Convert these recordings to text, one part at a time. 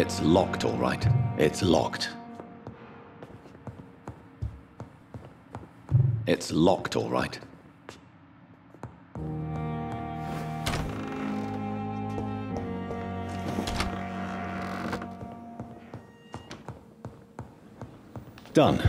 It's locked, all right. It's locked. It's locked, all right. Done.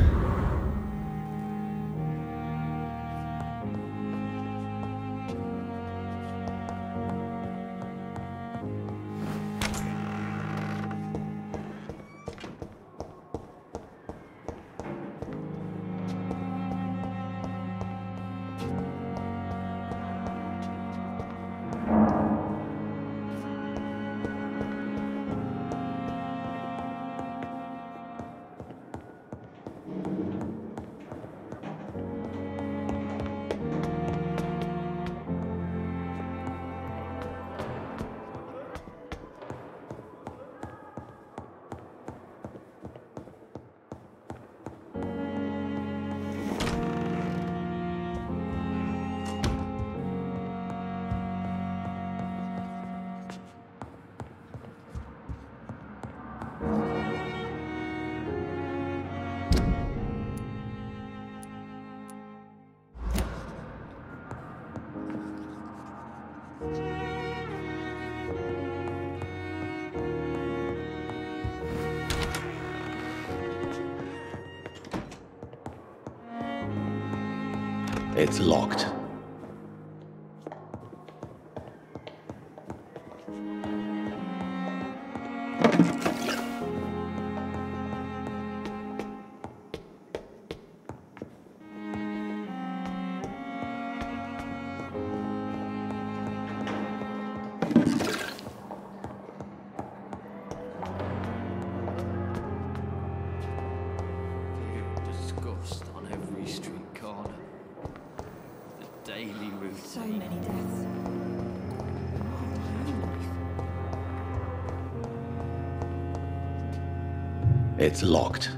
It's locked. It's locked.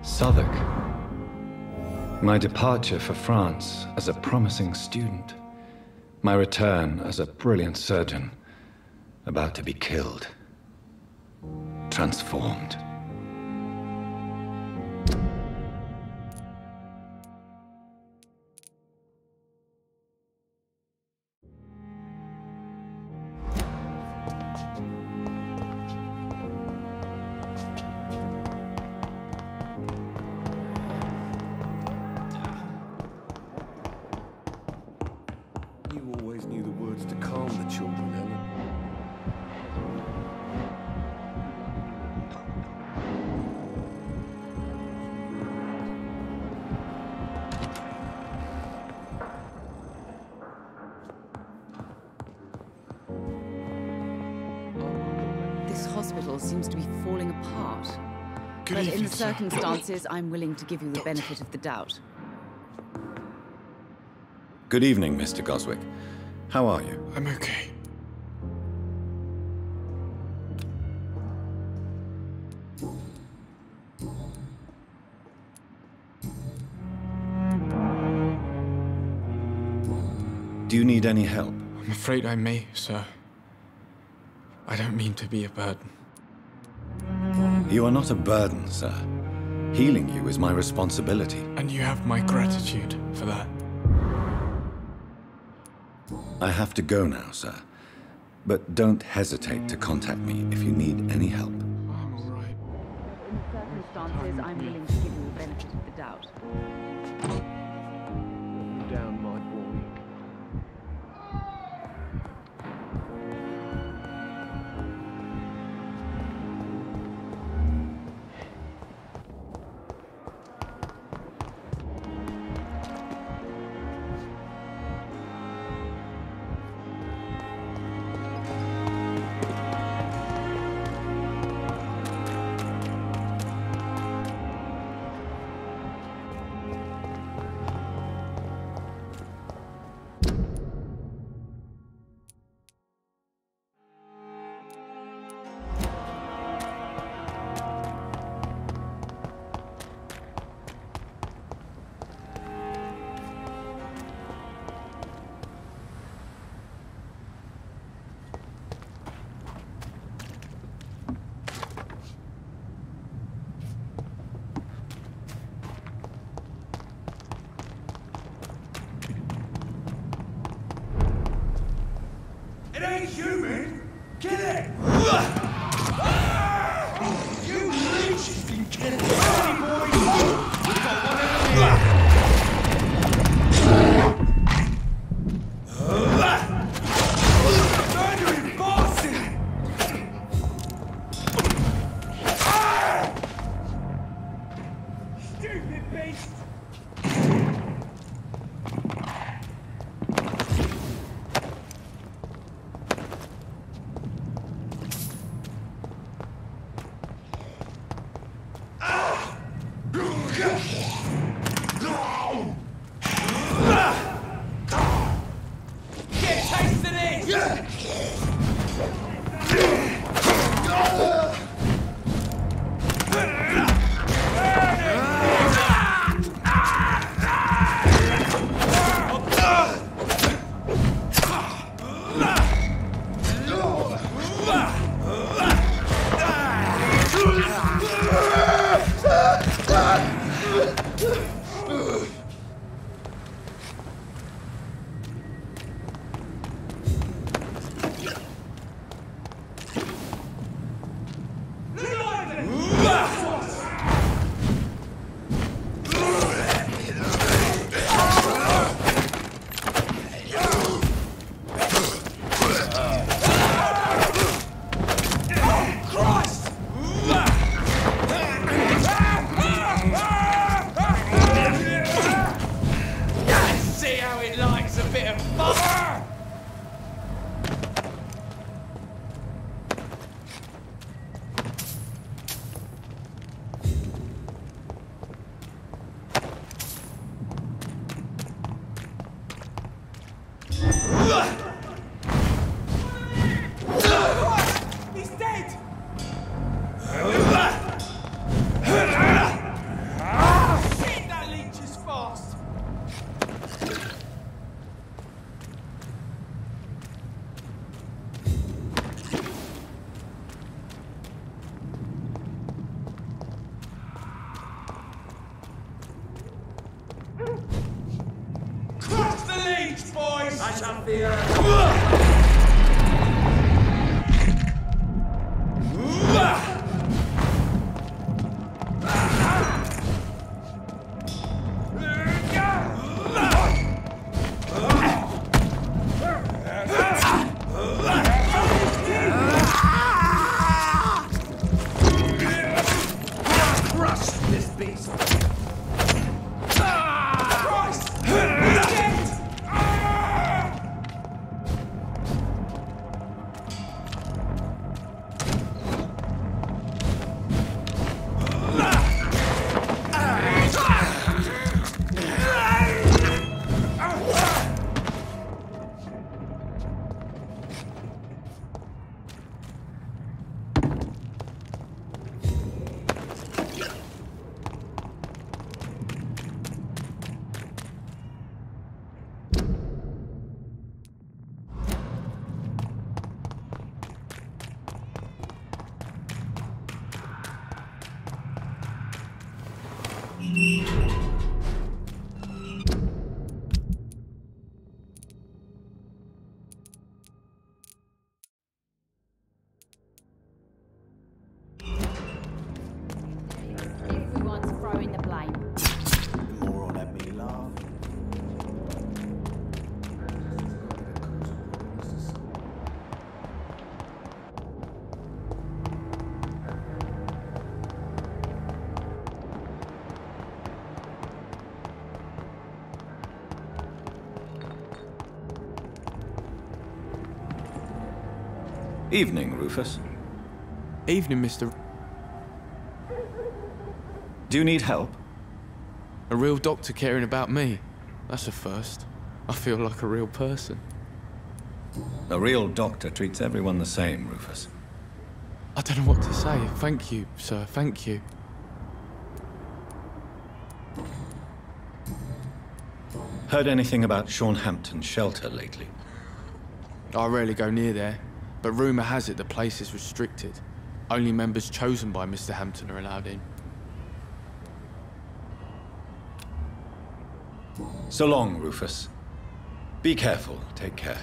Southwark. My departure for France as a promising student. My return as a brilliant surgeon, about to be killed. Transformed. You always knew the words to calm the children, Ellen. This hospital seems to be falling apart. Good But in evening, the sir. circumstances, I'm willing to give you the benefit of the doubt. Good evening, Mr. Goswick. How are you? I'm okay. Do you need any help? I'm afraid I may, sir. I don't mean to be a burden. You are not a burden, sir. Healing you is my responsibility. And you have my gratitude for that. I have to go now, sir. But don't hesitate to contact me if you need any help. I'm all right. In the circumstances, I'm willing to give you the benefit of the doubt. Down, my boy. It ain't human! Kill it! You leech has been killing me, boys! We've got one enemy! Murdering bastard! Stupid beast! Get a taste of this! See how it likes a bit of fire! He's dead! Shit, that leech is fast! Crush the leech, boys! I shall fear. Everyone's throwing the blame. Moron had me laugh. Evening, Rufus. Evening, Mr. Do you need help? A real doctor caring about me. That's a first. I feel like a real person. A real doctor treats everyone the same, Rufus. I don't know what to say. Thank you, sir. Thank you. Heard anything about Sean Hampton's shelter lately? I rarely go near there, but rumour has it the place is restricted. Only members chosen by Mr. Hampton are allowed in. So long, Rufus. Be careful. Take care.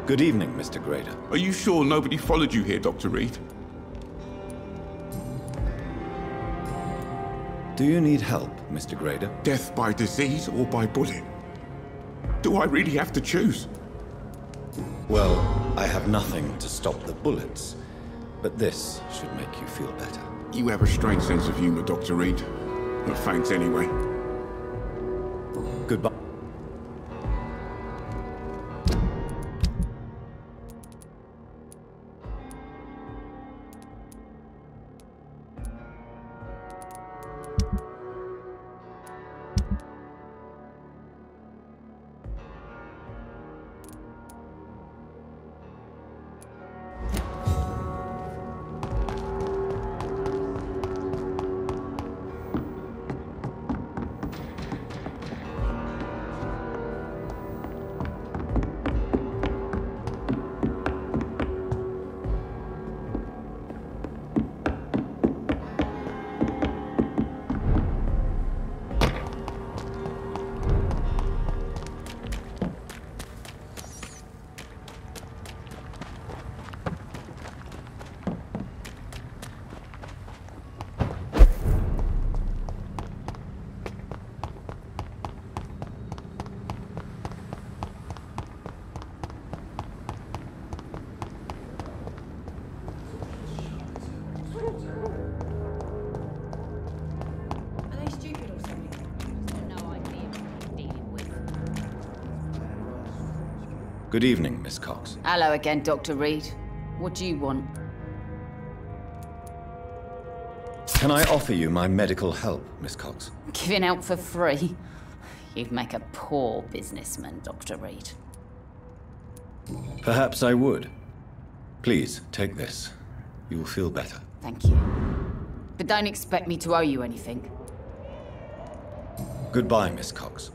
Good evening, Mr. Grader. Are you sure nobody followed you here, Dr. Reed? Do you need help, Mr. Grader? Death by disease or by bullet? Do I really have to choose? Well, I have nothing to stop the bullets, but this should make you feel better. You have a strange sense of humor, Dr. Reed. But thanks anyway. Goodbye. Good evening, Miss Cox. Hello again, Dr. Reed. What do you want? Can I offer you my medical help, Miss Cox? Giving out for free? You'd make a poor businessman, Dr. Reed. Perhaps I would. Please, take this. You'll feel better. Thank you. But don't expect me to owe you anything. Goodbye, Miss Cox.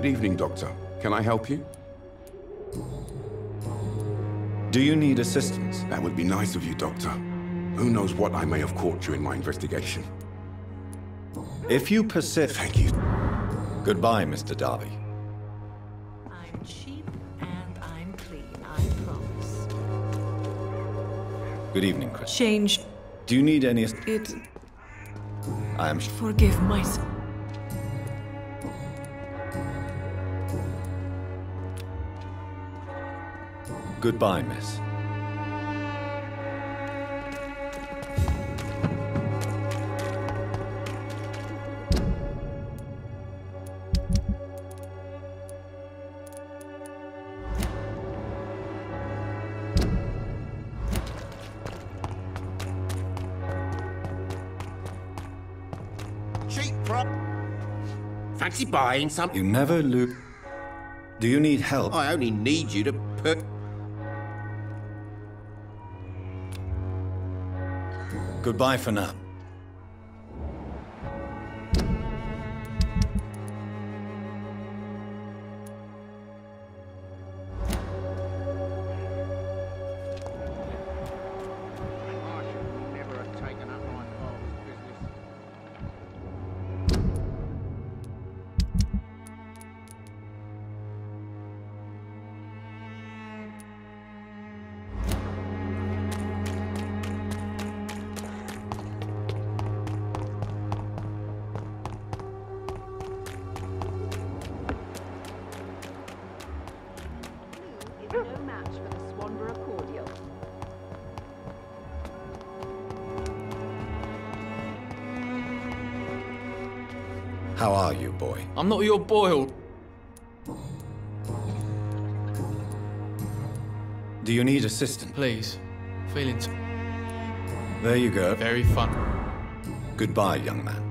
Good evening, Doctor. Can I help you? Do you need assistance? That would be nice of you, Doctor. Who knows what I may have caught during my investigation. If you persist... Thank you. Goodbye, Mr. Darby. I'm cheap and I'm clean, I promise. Good evening, Chris. Change Do you need any... it. I am... Forgive myself. Goodbye, miss. Cheap prop. Fancy buying something? You never lose... Do you need help? I only need you to put... Goodbye for now. No match for the Swanborough cordial. How are you, boy? I'm not your boy. Do you need assistance? Please. Feeling There you go. very fun. Goodbye, young man.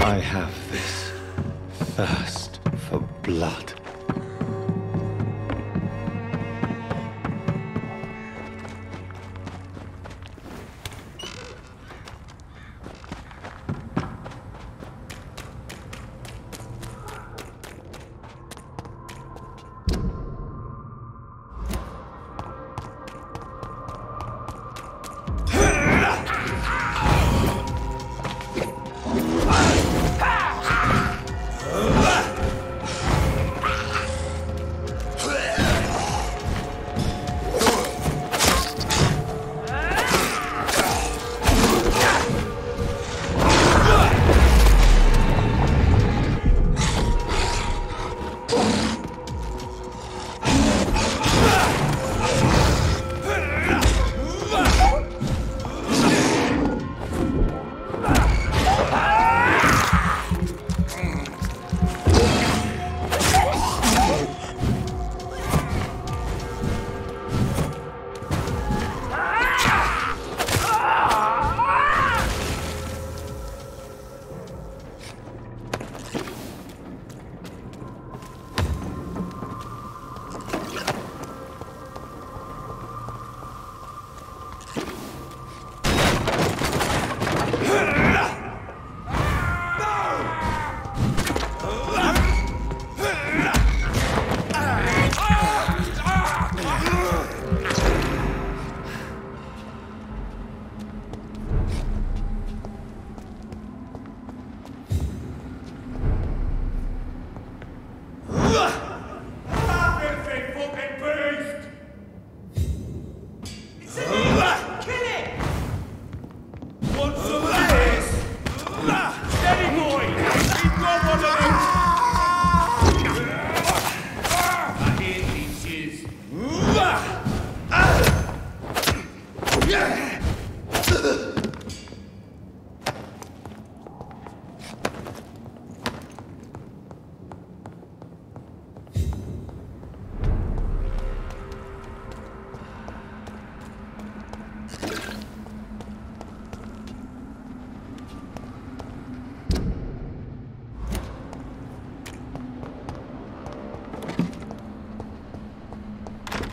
I have this thirst for blood.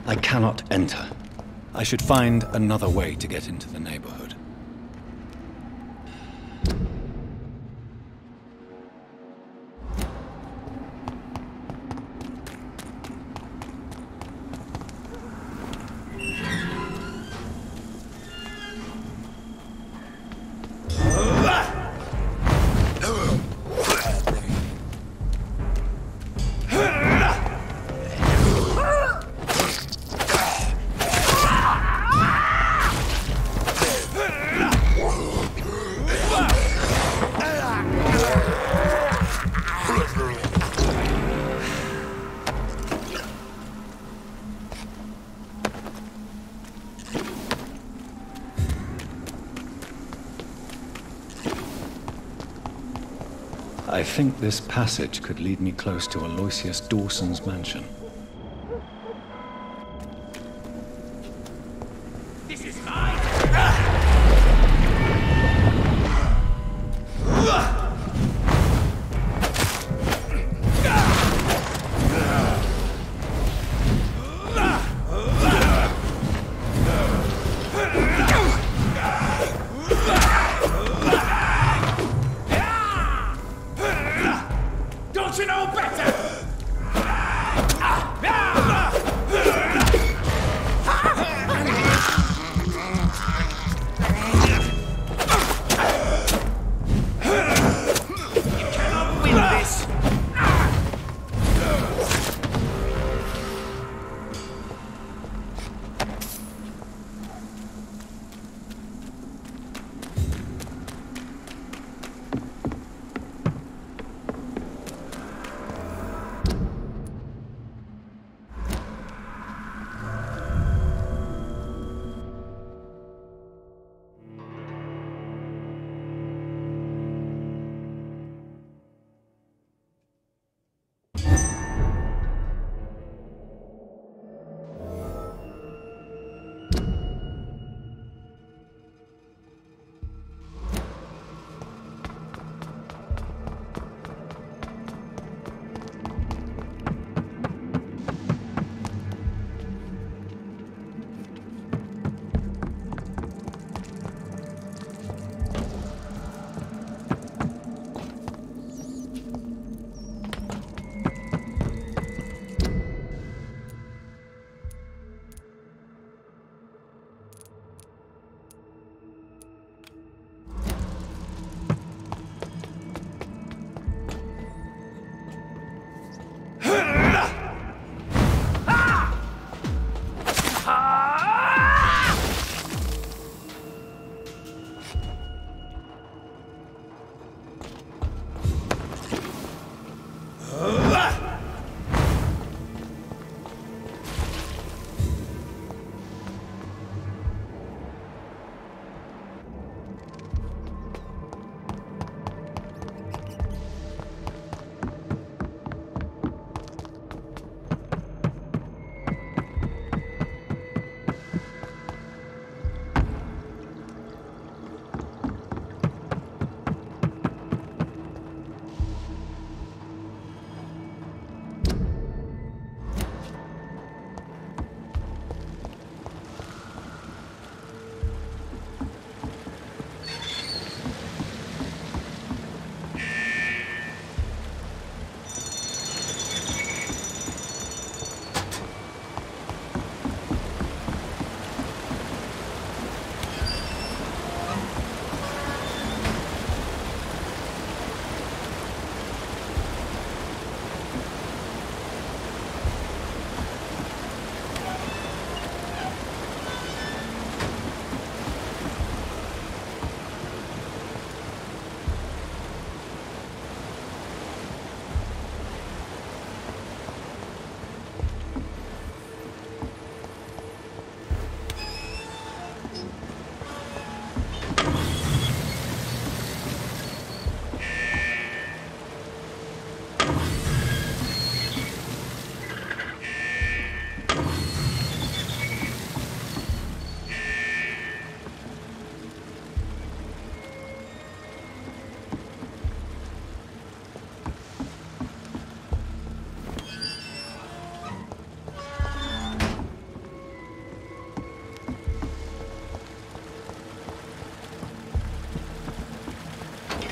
I cannot enter. I should find another way to get into the neighborhood. I think this passage could lead me close to Alоизий Douson's mansion. This is mine! Don't you know better?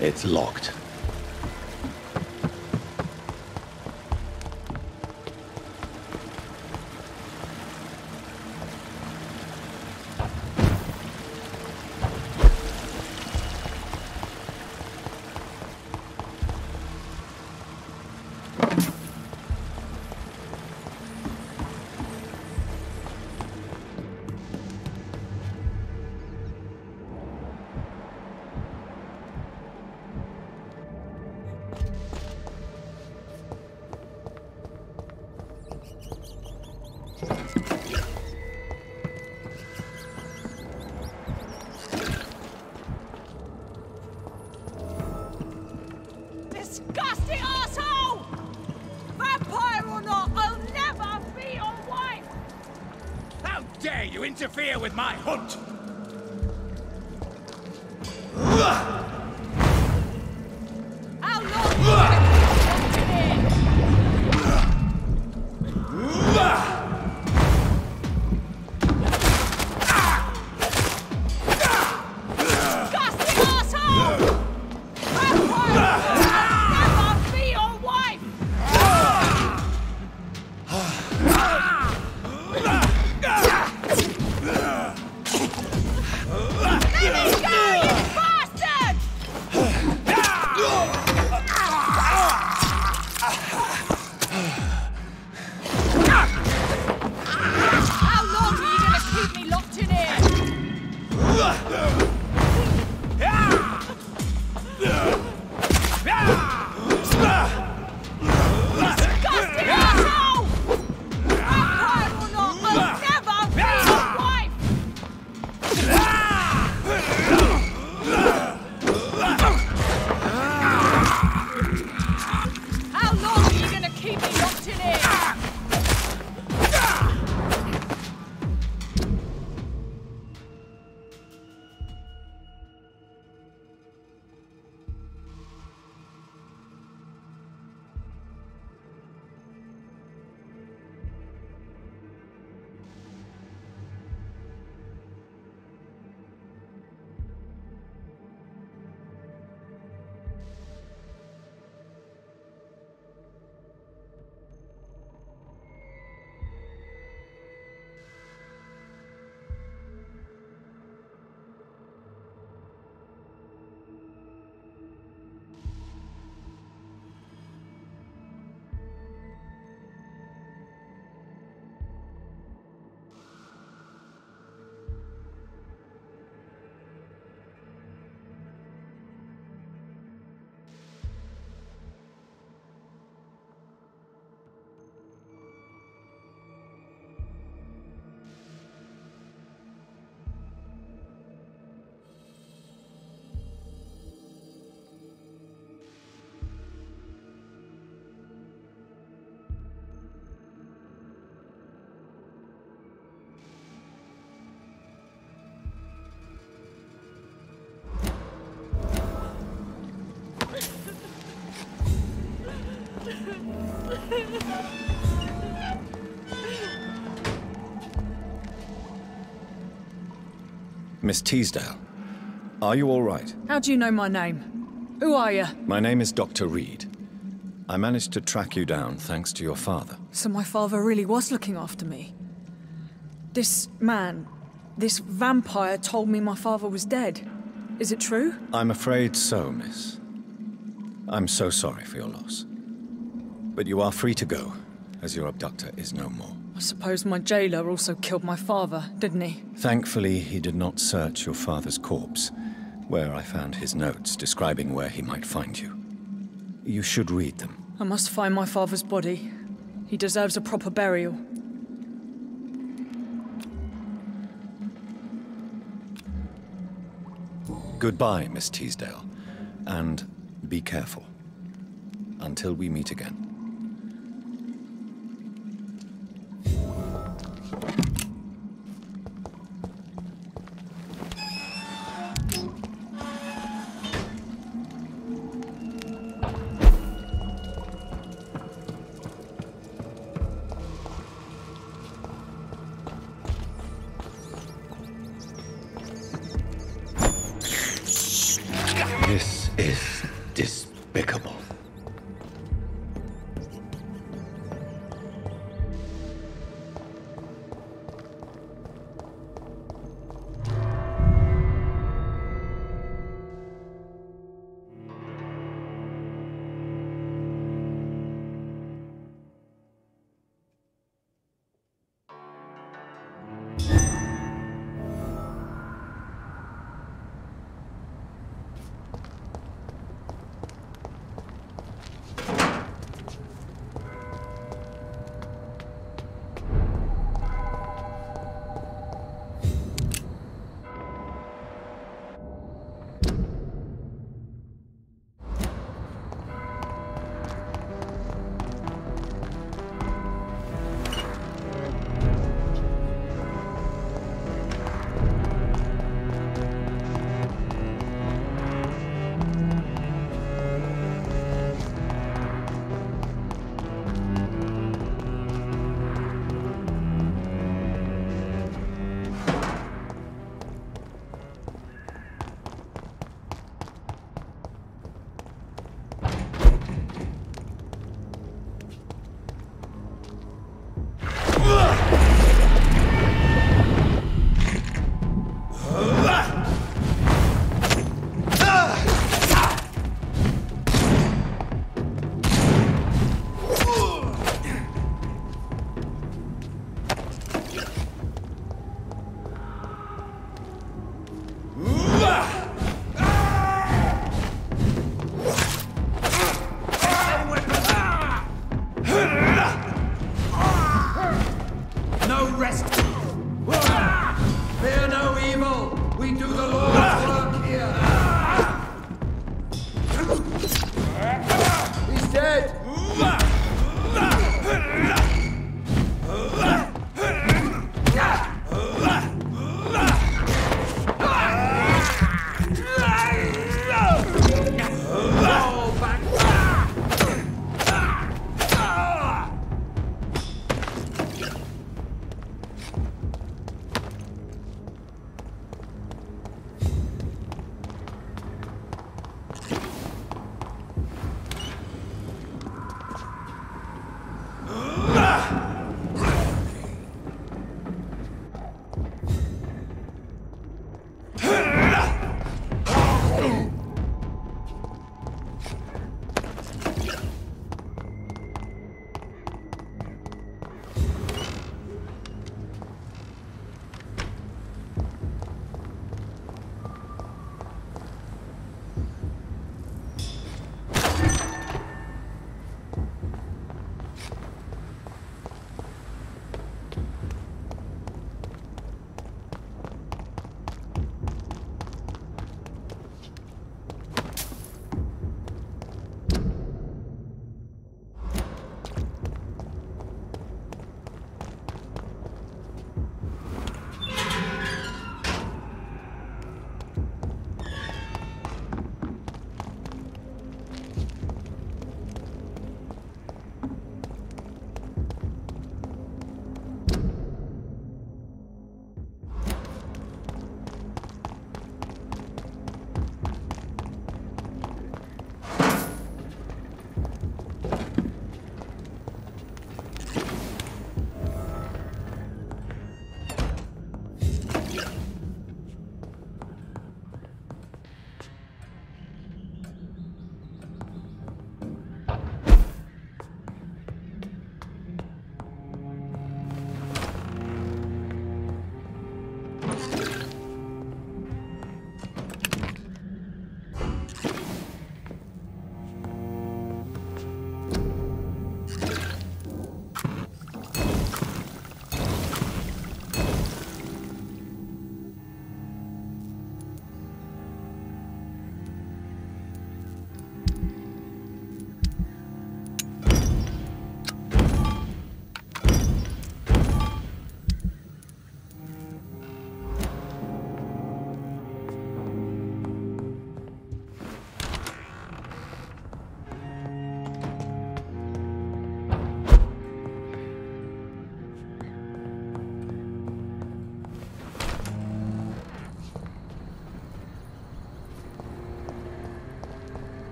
It's locked. Disgusting arsehole! Vampire or not, I'll never be your wife! How dare you interfere with my hunt? How long are you gonna keep me locked in? Disgusting arsehole! Vampire or not, I'll never be your wife! Let me go, you bastard! How long are you gonna keep me locked in here? Disgusting asshole! Vampire or not, I'll never be your wife! How long are you gonna keep me locked in here? Miss Teasdale, are you all right? How do you know my name? Who are you? My name is Dr. Reed. I managed to track you down thanks to your father. So my father really was looking after me. This man, this vampire told me my father was dead. Is it true? I'm afraid so, miss. I'm so sorry for your loss. But you are free to go, as your abductor is no more. I suppose my jailer also killed my father, didn't he? Thankfully, he did not search your father's corpse, where I found his notes describing where he might find you. You should read them. I must find my father's body. He deserves a proper burial. Goodbye, Miss Teasdale, and be careful. Until we meet again. This is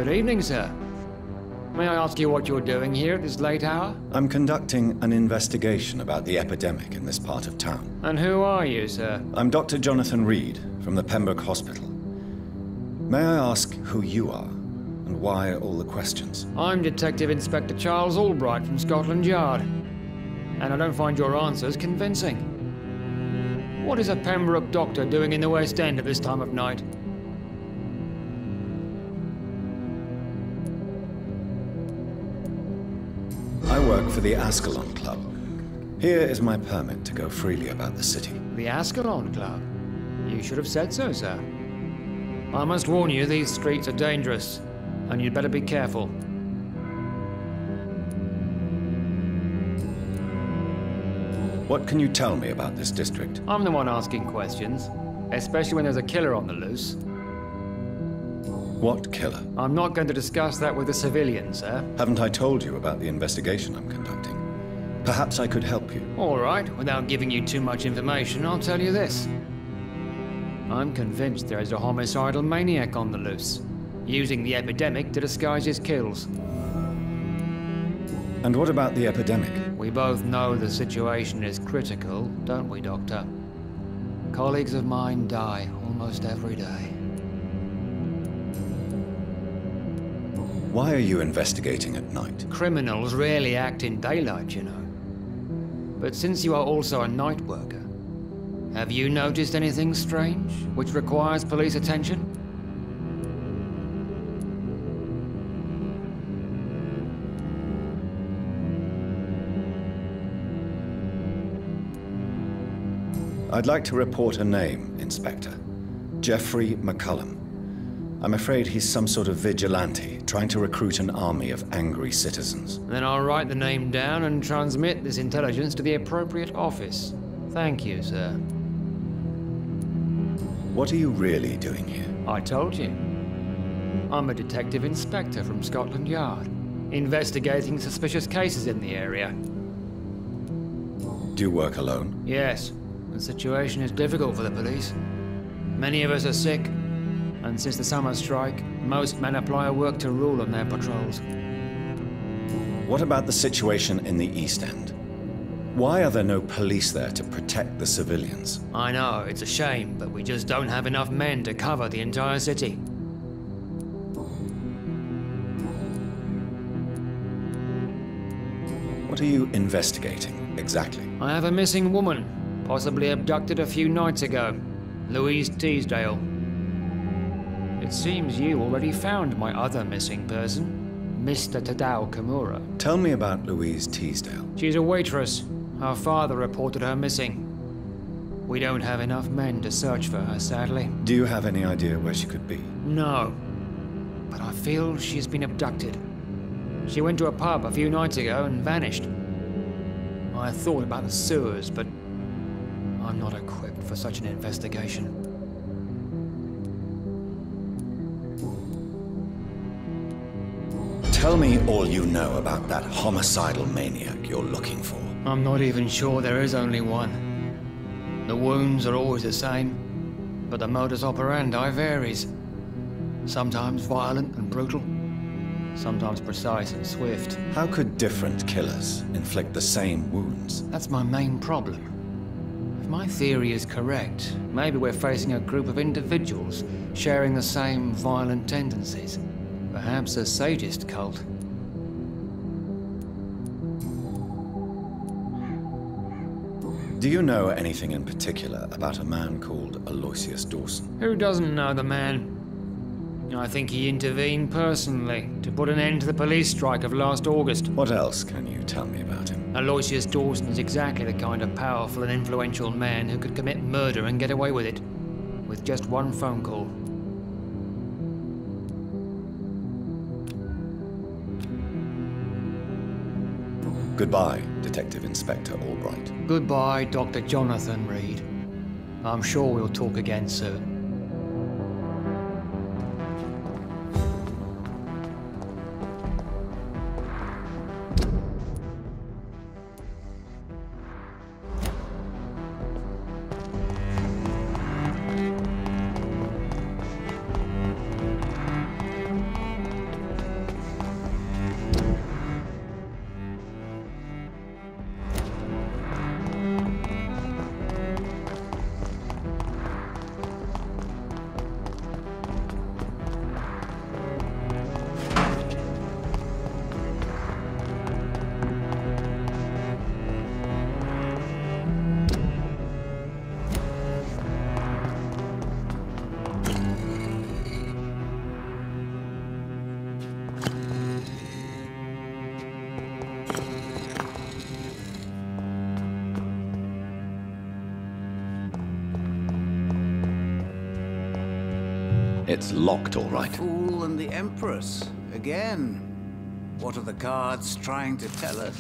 Good evening, sir. May I ask you what you're doing here at this late hour? I'm conducting an investigation about the epidemic in this part of town. And who are you, sir? I'm Dr. Jonathan Reed from the Pembroke Hospital. May I ask who you are and why all the questions? I'm Detective Inspector Charles Albright from Scotland Yard. And I don't find your answers convincing. What is a Pembroke doctor doing in the West End at this time of night? I work for the Ascalon Club. Here is my permit to go freely about the city. The Ascalon Club? You should have said so, sir. I must warn you, these streets are dangerous, and you'd better be careful. What can you tell me about this district? I'm the one asking questions, especially when there's a killer on the loose. What killer? I'm not going to discuss that with the civilians, sir. Haven't I told you about the investigation I'm conducting? Perhaps I could help you. All right, without giving you too much information, I'll tell you this. I'm convinced there is a homicidal maniac on the loose, using the epidemic to disguise his kills. And what about the epidemic? We both know the situation is critical, don't we, Doctor? Colleagues of mine die almost every day. Why are you investigating at night? Criminals rarely act in daylight, you know. But since you are also a night worker, have you noticed anything strange which requires police attention? I'd like to report a name, Inspector. Jeffrey McCullum. I'm afraid he's some sort of vigilante, trying to recruit an army of angry citizens. Then I'll write the name down and transmit this intelligence to the appropriate office. Thank you, sir. What are you really doing here? I told you. I'm a detective inspector from Scotland Yard, investigating suspicious cases in the area. Do you work alone? Yes. The situation is difficult for the police. Many of us are sick, and since the summer strike, most men apply a work to rule on their patrols. What about the situation in the East End? Why are there no police there to protect the civilians? I know, it's a shame, but we just don't have enough men to cover the entire city. What are you investigating, exactly? I have a missing woman, possibly abducted a few nights ago. Louise Teasdale. It seems you already found my other missing person, Mr. Tadao Kimura. Tell me about Louise Teasdale. She's a waitress. Her father reported her missing. We don't have enough men to search for her, sadly. Do you have any idea where she could be? No. But I feel she's been abducted. She went to a pub a few nights ago and vanished. I thought about the sewers, but I'm not equipped for such an investigation. Tell me all you know about that homicidal maniac you're looking for. I'm not even sure there is only one. The wounds are always the same, but the modus operandi varies. Sometimes violent and brutal, sometimes precise and swift. How could different killers inflict the same wounds? That's my main problem. If my theory is correct, maybe we're facing a group of individuals sharing the same violent tendencies. Perhaps a sadist cult. Do you know anything in particular about a man called Alloysius Douson? Who doesn't know the man? I think he intervened personally to put an end to the police strike of last August. What else can you tell me about him? Alloysius Douson is exactly the kind of powerful and influential man who could commit murder and get away with it, with just one phone call. Goodbye, Detective Inspector Albright. Goodbye, Dr. Jonathan Reed. I'm sure we'll talk again soon. It's locked, all right. Fool and the Empress. Again. What are the cards trying to tell us?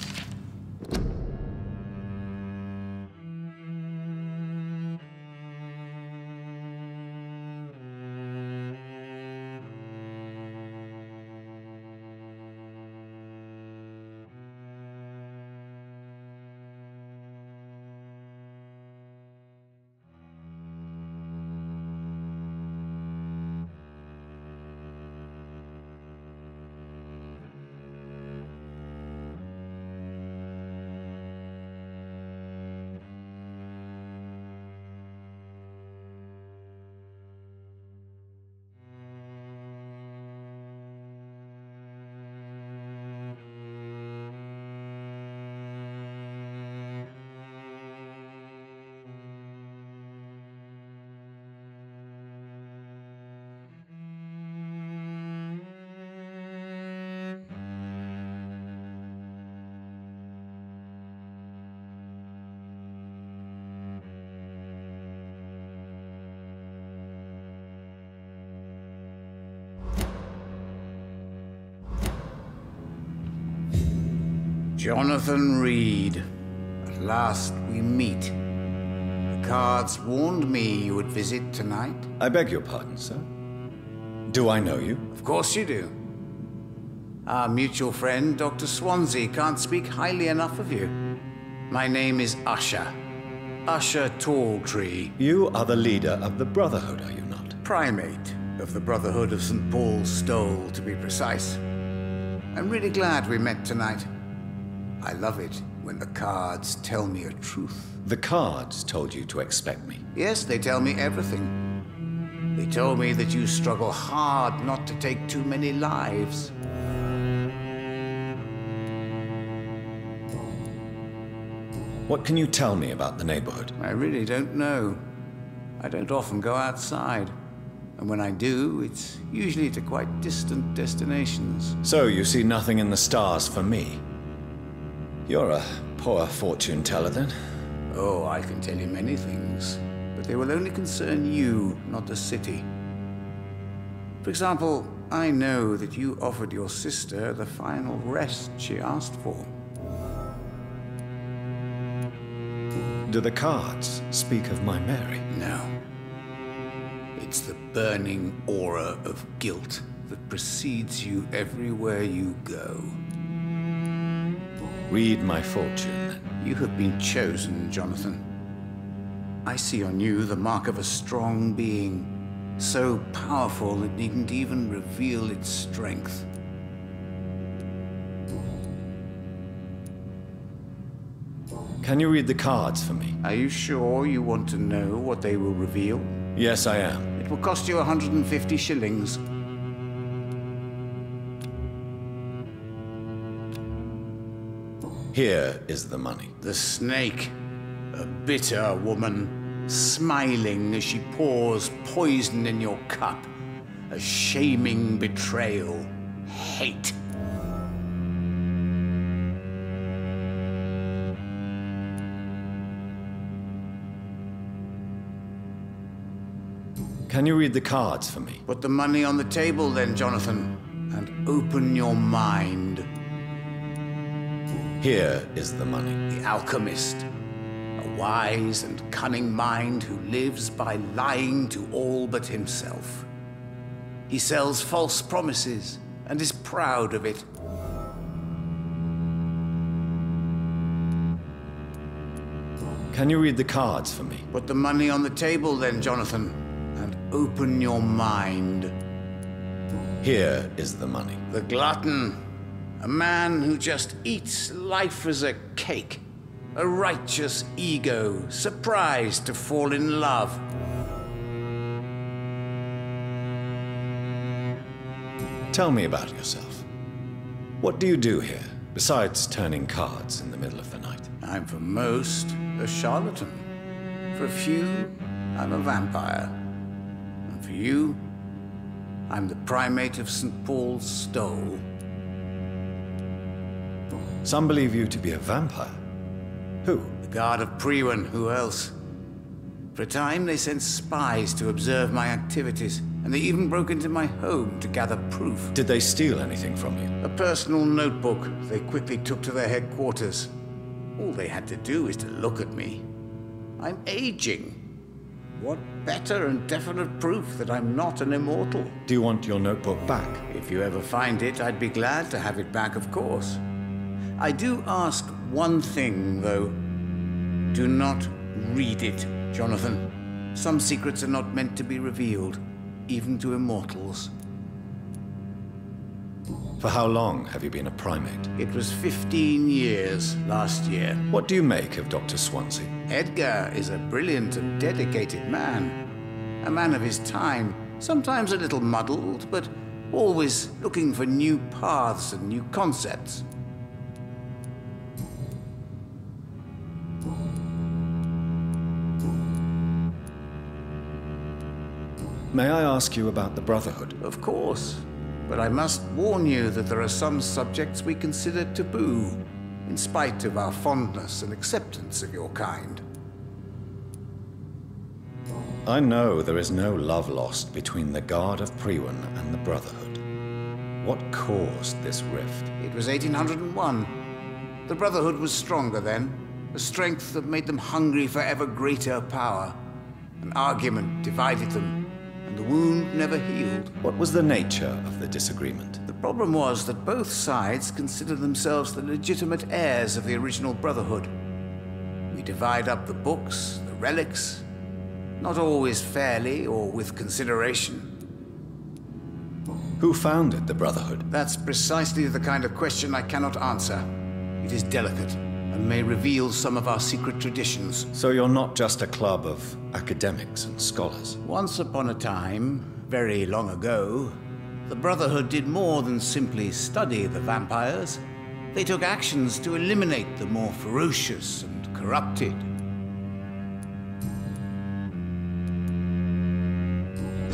Jonathan Reed. At last we meet. The cards warned me you would visit tonight. I beg your pardon, sir. Do I know you? Of course you do. Our mutual friend, Dr. Swansea, can't speak highly enough of you. My name is Usher. Usher Talltree. You are the leader of the Brotherhood, are you not? Primate of the Brotherhood of St. Paul's Stole, to be precise. I'm really glad we met tonight. I love it when the cards tell me a truth. The cards told you to expect me? Yes, they tell me everything. They told me that you struggle hard not to take too many lives. What can you tell me about the neighborhood? I really don't know. I don't often go outside. And when I do, it's usually to quite distant destinations. So you see nothing in the stars for me? You're a poor fortune teller, then? Oh, I can tell you many things, but they will only concern you, not the city. For example, I know that you offered your sister the final rest she asked for. Do the cards speak of my Mary? No. It's the burning aura of guilt that precedes you everywhere you go. Read my fortune, then. You have been chosen, Jonathan. I see on you the mark of a strong being, so powerful it needn't even reveal its strength. Can you read the cards for me? Are you sure you want to know what they will reveal? Yes, I am. It will cost you 150 shillings. Here is the money. The snake, a bitter woman, smiling as she pours poison in your cup. A shaming betrayal. Hate. Can you read the cards for me? Put the money on the table then, Jonathan, and open your mind. Here is the money. The alchemist, a wise and cunning mind who lives by lying to all but himself. He sells false promises and is proud of it. Can you read the cards for me? Put the money on the table then, Jonathan, and open your mind. Here is the money. The glutton, a man who just eats life as a cake. A righteous ego, surprised to fall in love. Tell me about yourself. What do you do here, besides turning cards in the middle of the night? I'm for most a charlatan. For a few, I'm a vampire. And for you, I'm the primate of St. Paul's Stole. Some believe you to be a vampire. Who? The guard of Priwen, who else? For a time, they sent spies to observe my activities. and they even broke into my home to gather proof. Did they steal anything from you? A personal notebook they quickly took to their headquarters. All they had to do is to look at me. I'm aging. What better and definite proof that I'm not an immortal? Do you want your notebook back? If you ever find it, I'd be glad to have it back, of course. I do ask one thing, though. Do not read it, Jonathan. Some secrets are not meant to be revealed, even to immortals. For how long have you been a primate? It was 15 years last year. What do you make of Dr. Swansea? Edgar is a brilliant and dedicated man. A man of his time, sometimes a little muddled, but always looking for new paths and new concepts. May I ask you about the Brotherhood? Of course. But I must warn you that there are some subjects we consider taboo, in spite of our fondness and acceptance of your kind. I know there is no love lost between the Guard of Priwen and the Brotherhood. What caused this rift? It was 1801. The Brotherhood was stronger then, a strength that made them hungry for ever greater power. An argument divided them, and the wound never healed. What was the nature of the disagreement? The problem was that both sides considered themselves the legitimate heirs of the original Brotherhood. We divide up the books, the relics, not always fairly or with consideration. Who founded the Brotherhood? That's precisely the kind of question I cannot answer. It is delicate and may reveal some of our secret traditions. So you're not just a club of academics and scholars? Once upon a time, very long ago, the Brotherhood did more than simply study the vampires. They took actions to eliminate the more ferocious and corrupted.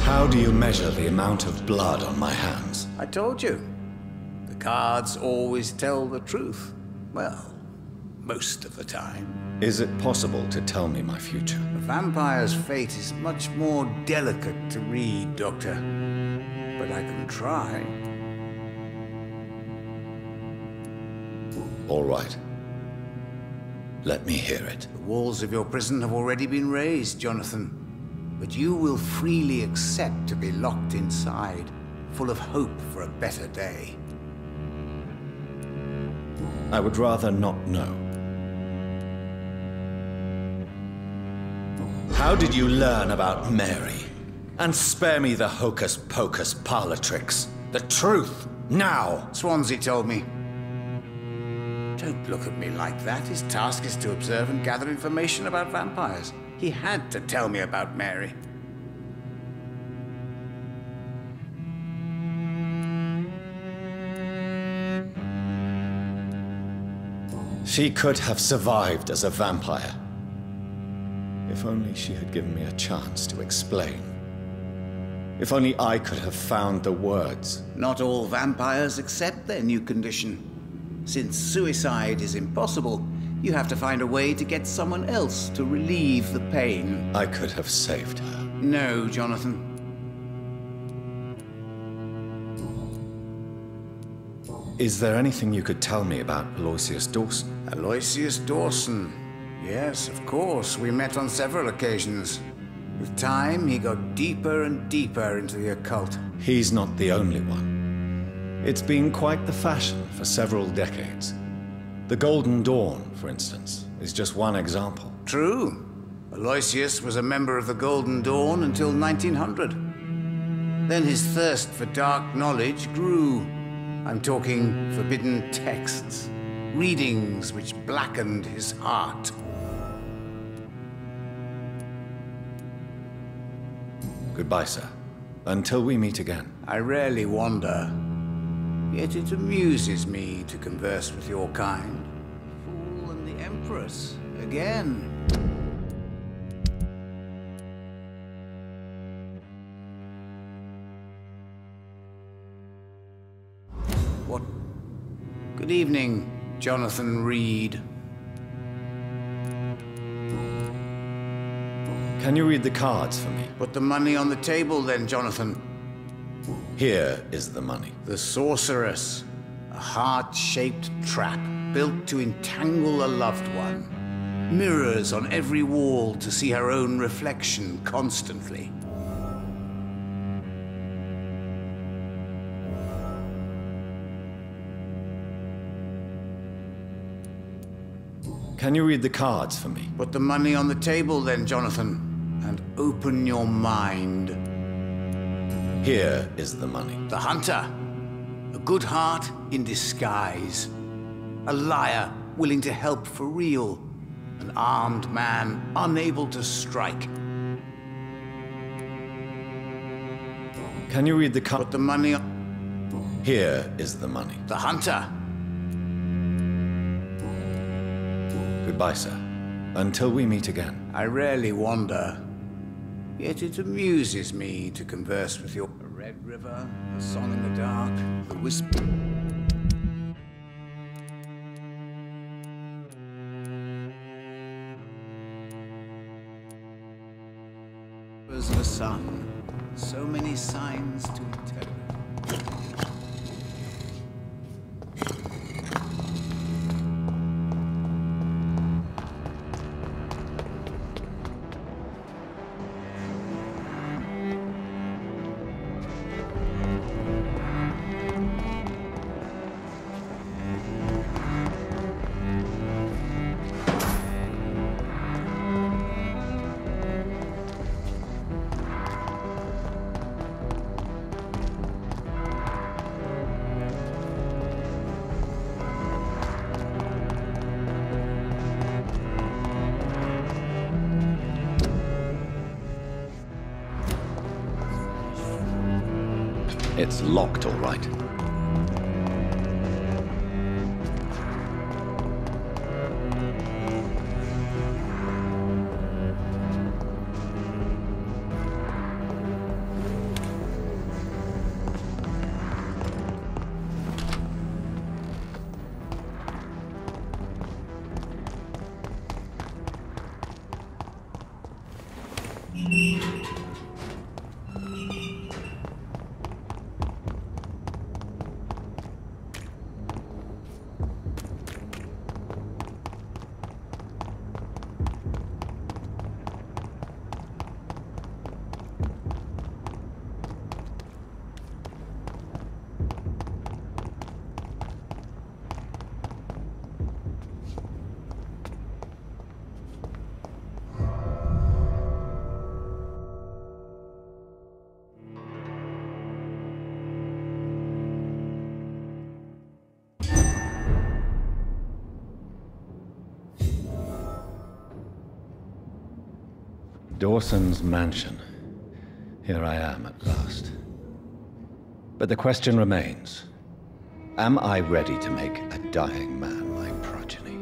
How do you measure the amount of blood on my hands? I told you. The cards always tell the truth. Well, most of the time. Is it possible to tell me my future? A vampire's fate is much more delicate to read, Doctor. But I can try. All right. Let me hear it. The walls of your prison have already been raised, Jonathan. But you will freely accept to be locked inside, full of hope for a better day. I would rather not know. How did you learn about Mary? And spare me the hocus-pocus parlor tricks. The truth, now! Swansea told me. Don't look at me like that. His task is to observe and gather information about vampires. He had to tell me about Mary. She could have survived as a vampire. If only she had given me a chance to explain. If only I could have found the words. Not all vampires accept their new condition. Since suicide is impossible, you have to find a way to get someone else to relieve the pain. I could have saved her. No, Jonathan. Is there anything you could tell me about Alloysius Douson? Alloysius Douson. Yes, of course. We met on several occasions. With time, he got deeper and deeper into the occult. He's not the only one. It's been quite the fashion for several decades. The Golden Dawn, for instance, is just one example. True. Aloysius was a member of the Golden Dawn until 1900. Then his thirst for dark knowledge grew. I'm talking forbidden texts, readings which blackened his heart. Goodbye, sir. Until we meet again. I rarely wander, yet it amuses me to converse with your kind. Fool and the Empress, again. What? Good evening, Jonathan Reed. Can you read the cards for me? Put the money on the table then, Jonathan. Here is the money. The sorceress. A heart-shaped trap built to entangle a loved one. Mirrors on every wall to see her own reflection constantly. Can you read the cards for me? Put the money on the table then, Jonathan, and open your mind. Here is the money. The hunter. A good heart in disguise. A liar willing to help for real. An armed man unable to strike. Can you read the cards? Put the money on... Here is the money. The hunter. Goodbye, sir. Until we meet again. I rarely wander, yet it amuses me to converse with your... A red river, a song in the dark, the whisper... of the sun, so many signs to interpret. It's locked, all right. Dawson's mansion. Here I am at last. But the question remains, am I ready to make a dying man my progeny?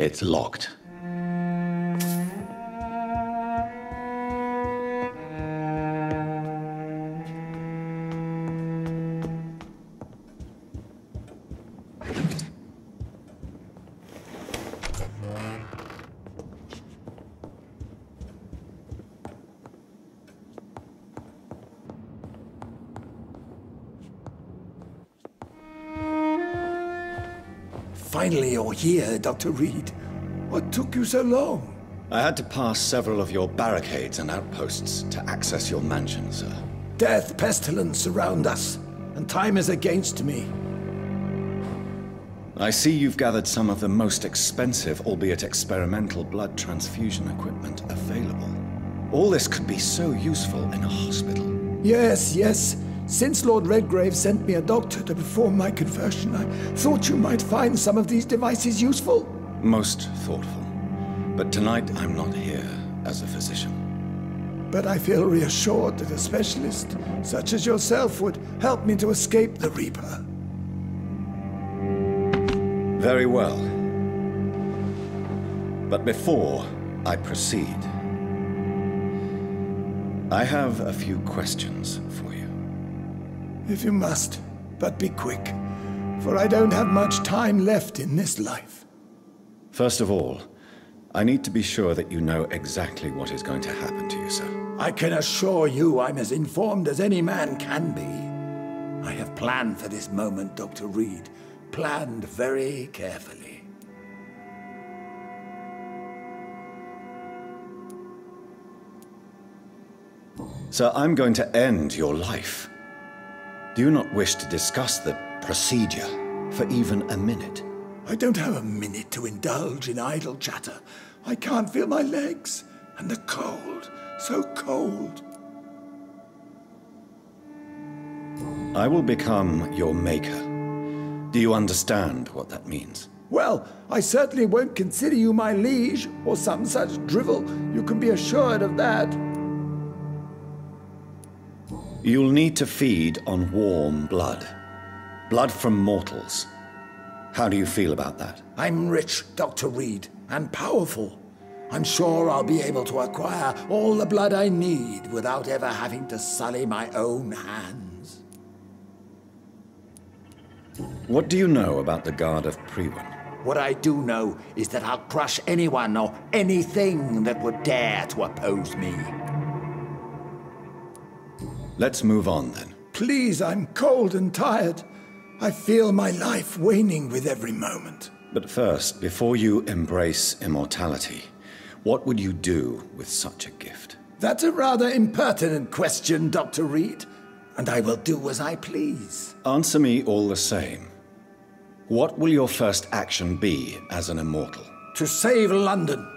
It's locked. Finally, you're here, Dr. Reed. What took you so long? I had to pass several of your barricades and outposts to access your mansion, sir. Death, pestilence surround us, and time is against me. I see you've gathered some of the most expensive, albeit experimental, blood transfusion equipment available. All this could be so useful in a hospital. Yes, yes. Since Lord Redgrave sent me a doctor to perform my conversion, I thought you might find some of these devices useful. Most thoughtful. But tonight I'm not here as a physician. But I feel reassured that a specialist such as yourself would help me to escape the Reaper. Very well. But before I proceed, I have a few questions for you. If you must, but be quick, for I don't have much time left in this life. First of all, I need to be sure that you know exactly what is going to happen to you, sir. I can assure you I'm as informed as any man can be. I have planned for this moment, Dr. Reed. Planned very carefully. Sir, I'm going to end your life. Do you not wish to discuss the procedure for even a minute? I don't have a minute to indulge in idle chatter. I can't feel my legs, and the cold, so cold. I will become your maker. Do you understand what that means? Well, I certainly won't consider you my liege, or some such drivel. You can be assured of that. You'll need to feed on warm blood. Blood from mortals. How do you feel about that? I'm rich, Dr. Reed, and powerful. I'm sure I'll be able to acquire all the blood I need without ever having to sully my own hands. What do you know about the Guard of Priwen? What I do know is that I'll crush anyone or anything that would dare to oppose me. Let's move on, then. Please, I'm cold and tired. I feel my life waning with every moment. But first, before you embrace immortality, what would you do with such a gift? That's a rather impertinent question, Dr. Reed, and I will do as I please. Answer me all the same. What will your first action be as an immortal? To save London.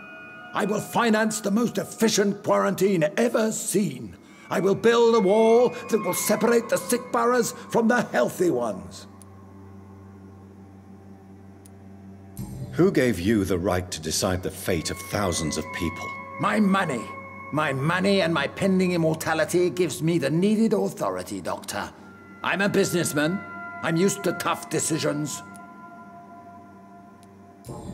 I will finance the most efficient quarantine ever seen. I will build a wall that will separate the sick boroughs from the healthy ones. Who gave you the right to decide the fate of thousands of people? My money. My money and my pending immortality gives me the needed authority, Doctor. I'm a businessman. I'm used to tough decisions.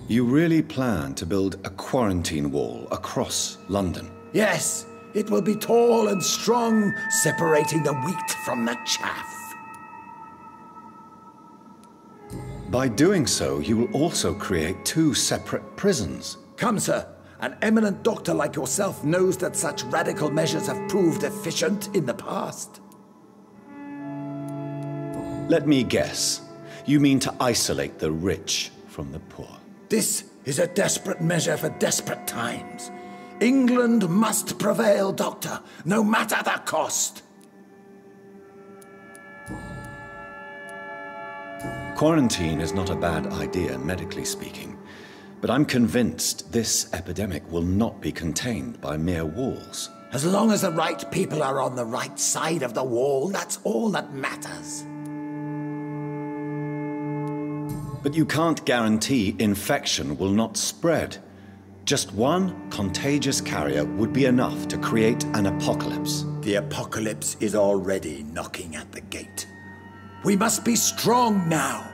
You really plan to build a quarantine wall across London? Yes. It will be tall and strong, separating the wheat from the chaff. By doing so, you will also create two separate prisons. Come, sir. An eminent doctor like yourself knows that such radical measures have proved efficient in the past. Let me guess. You mean to isolate the rich from the poor? This is a desperate measure for desperate times. England must prevail, Doctor, no matter the cost. Quarantine is not a bad idea, medically speaking, but I'm convinced this epidemic will not be contained by mere walls. As long as the right people are on the right side of the wall, that's all that matters. But you can't guarantee infection will not spread. Just one contagious carrier would be enough to create an apocalypse. The apocalypse is already knocking at the gate. We must be strong now.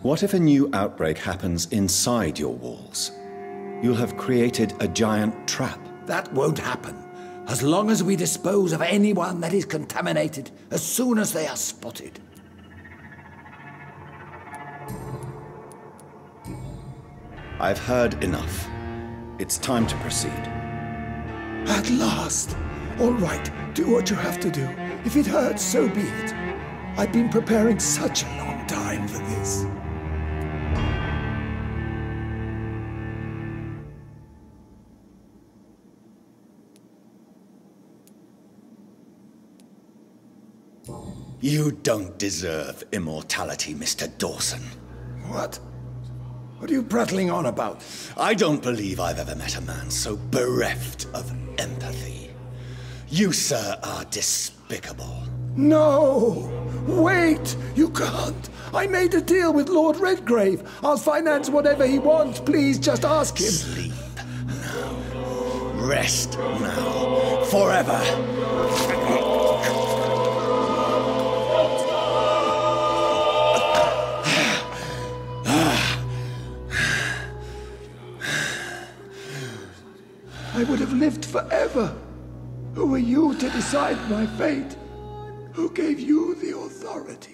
What if a new outbreak happens inside your walls? You'll have created a giant trap. That won't happen, as long as we dispose of anyone that is contaminated as soon as they are spotted. I've heard enough. It's time to proceed. At last! All right, do what you have to do. If it hurts, so be it. I've been preparing such a long time for this. You don't deserve immortality, Mr. Doусон. What? What are you prattling on about? I don't believe I've ever met a man so bereft of empathy. You, sir, are despicable. No! Wait! You can't! I made a deal with Lord Redgrave. I'll finance whatever he wants. Please, just ask him. Sleep now. Rest now. Forever. I would have lived forever. Who are you to decide my fate? Who gave you the authority?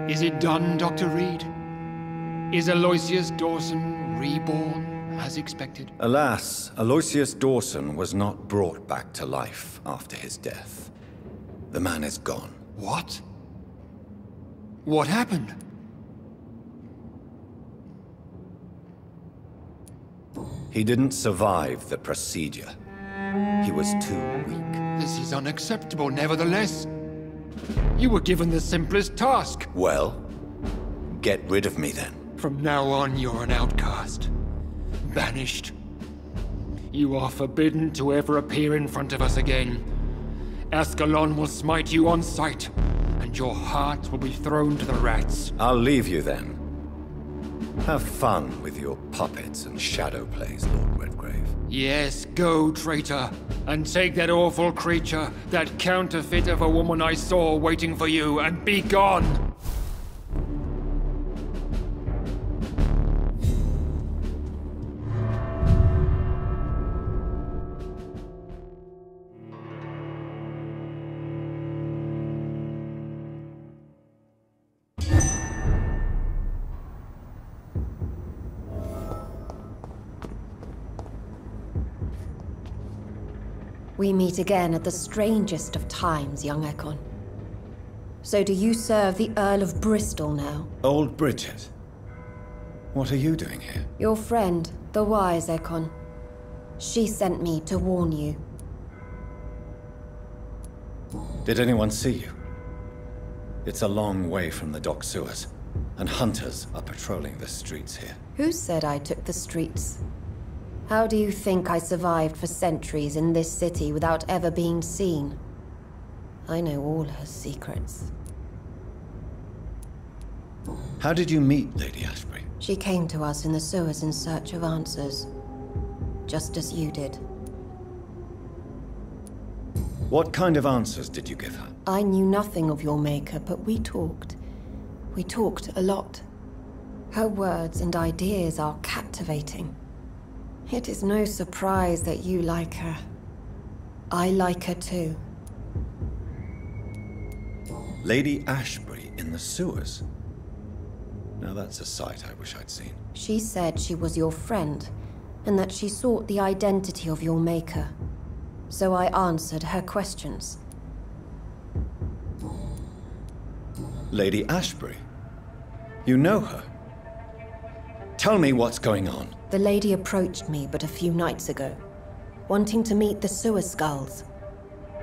Is it done, Dr. Reed? Is Alloysius Doусон reborn, as expected? Alas, Alloysius Doусон was not brought back to life after his death. The man is gone. What? What happened? He didn't survive the procedure. He was too weak. This is unacceptable, nevertheless. You were given the simplest task. Well, get rid of me then. From now on, you're an outcast. Banished. You are forbidden to ever appear in front of us again. Ascalon will smite you on sight, and your heart will be thrown to the rats. I'll leave you then. Have fun with your puppets and shadow plays, Lord Redgrave. Yes, go, traitor, and take that awful creature, that counterfeit of a woman I saw waiting for you, and be gone! We meet again at the strangest of times, young Ekon. So do you serve the Earl of Bristol now? Old Bridget. What are you doing here? Your friend, the wise Ekon. She sent me to warn you. Did anyone see you? It's a long way from the dock sewers, and hunters are patrolling the streets here. Who said I took the streets? How do you think I survived for centuries in this city without ever being seen? I know all her secrets. How did you meet Lady Ashbury? She came to us in the sewers in search of answers. Just as you did. What kind of answers did you give her? I knew nothing of your maker, but we talked. We talked a lot. Her words and ideas are captivating. It is no surprise that you like her. I like her too. Lady Ashbury in the sewers? Now that's a sight I wish I'd seen. She said she was your friend, and that she sought the identity of your maker. So I answered her questions. Lady Ashbury? You know her? Tell me what's going on. The lady approached me but a few nights ago, wanting to meet the sewer skulls.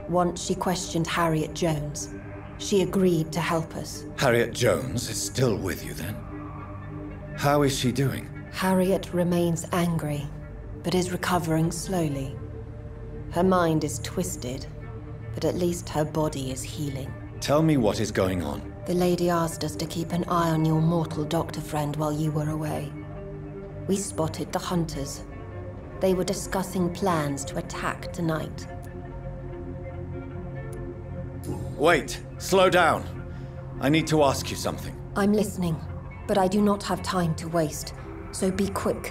Once she questioned Harriet Jones. She agreed to help us. Harriet Jones is still with you then? How is she doing? Harriet remains angry, but is recovering slowly. Her mind is twisted, but at least her body is healing. Tell me what is going on. The lady asked us to keep an eye on your mortal doctor friend while you were away. We spotted the hunters. They were discussing plans to attack tonight. Wait, slow down. I need to ask you something. I'm listening, but I do not have time to waste, so be quick.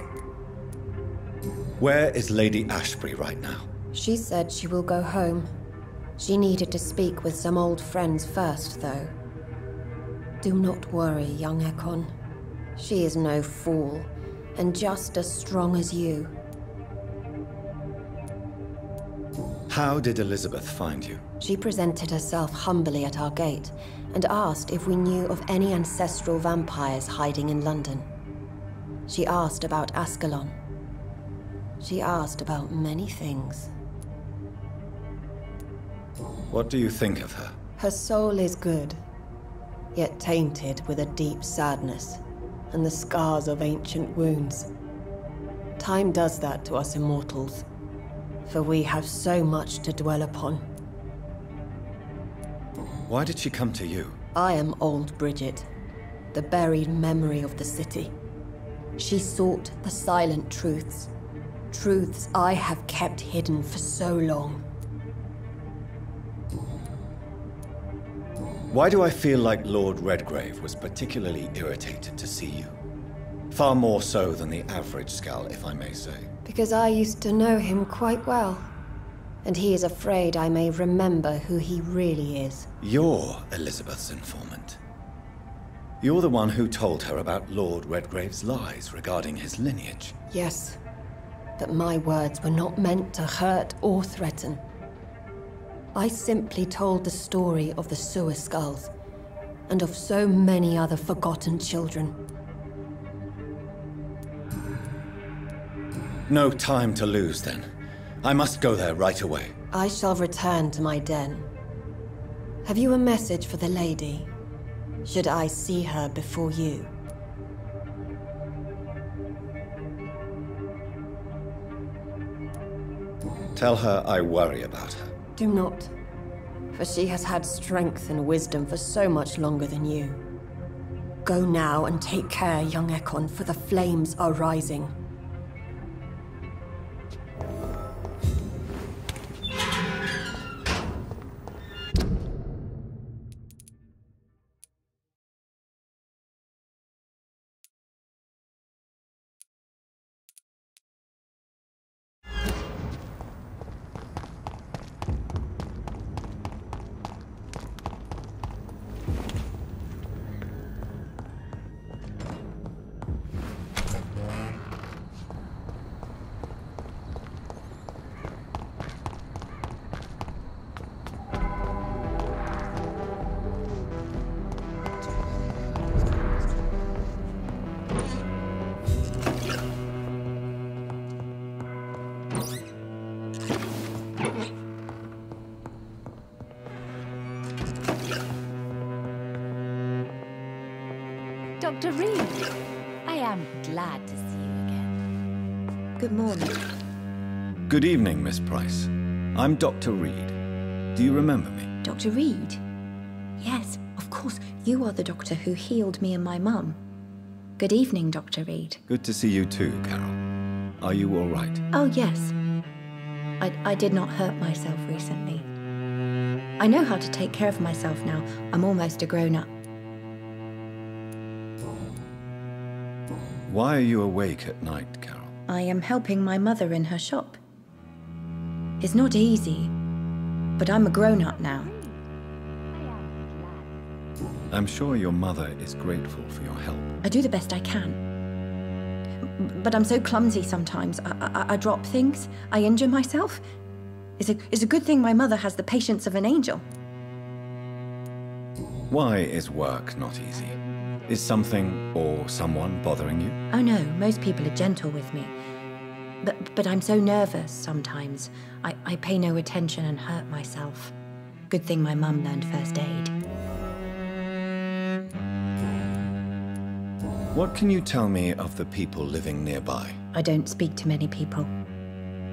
Where is Lady Ashbury right now? She said she will go home. She needed to speak with some old friends first, though. Do not worry, young Ekon. She is no fool, and just as strong as you. How did Elizabeth find you? She presented herself humbly at our gate, and asked if we knew of any ancestral vampires hiding in London. She asked about Ascalon. She asked about many things. What do you think of her? Her soul is good, yet tainted with a deep sadness, and the scars of ancient wounds. Time does that to us immortals, for we have so much to dwell upon. Why did she come to you? I am old Bridget, the buried memory of the city. She sought the silent truths, truths I have kept hidden for so long. Why do I feel like Lord Redgrave was particularly irritated to see you? Far more so than the average Skull, if I may say. Because I used to know him quite well, and he is afraid I may remember who he really is. You're Elizabeth's informant. You're the one who told her about Lord Redgrave's lies regarding his lineage. Yes, but my words were not meant to hurt or threaten. I simply told the story of the sewer skulls, and of so many other forgotten children. No time to lose, then. I must go there right away. I shall return to my den. Have you a message for the lady? Should I see her before you? Tell her I worry about her. Do not, for she has had strength and wisdom for so much longer than you. Go now and take care, young Ekon, for the flames are rising. Dr. Reed, I am glad to see you again. Good morning. Good evening, Miss Price. I'm Dr. Reed. Do you remember me? Dr. Reed? Yes, of course. You are the doctor who healed me and my mum. Good evening, Dr. Reed. Good to see you too, Carol. Are you all right? Oh, yes. I did not hurt myself recently. I know how to take care of myself now. I'm almost a grown-up. Why are you awake at night, Carol? I am helping my mother in her shop. It's not easy, but I'm a grown-up now. I'm sure your mother is grateful for your help. I do the best I can. But I'm so clumsy sometimes. I drop things. I injure myself. It's a good thing my mother has the patience of an angel. Why is work not easy? Is something or someone bothering you? Oh no, most people are gentle with me. But I'm so nervous sometimes. I pay no attention and hurt myself. Good thing my mum learned first aid. What can you tell me of the people living nearby? I don't speak to many people,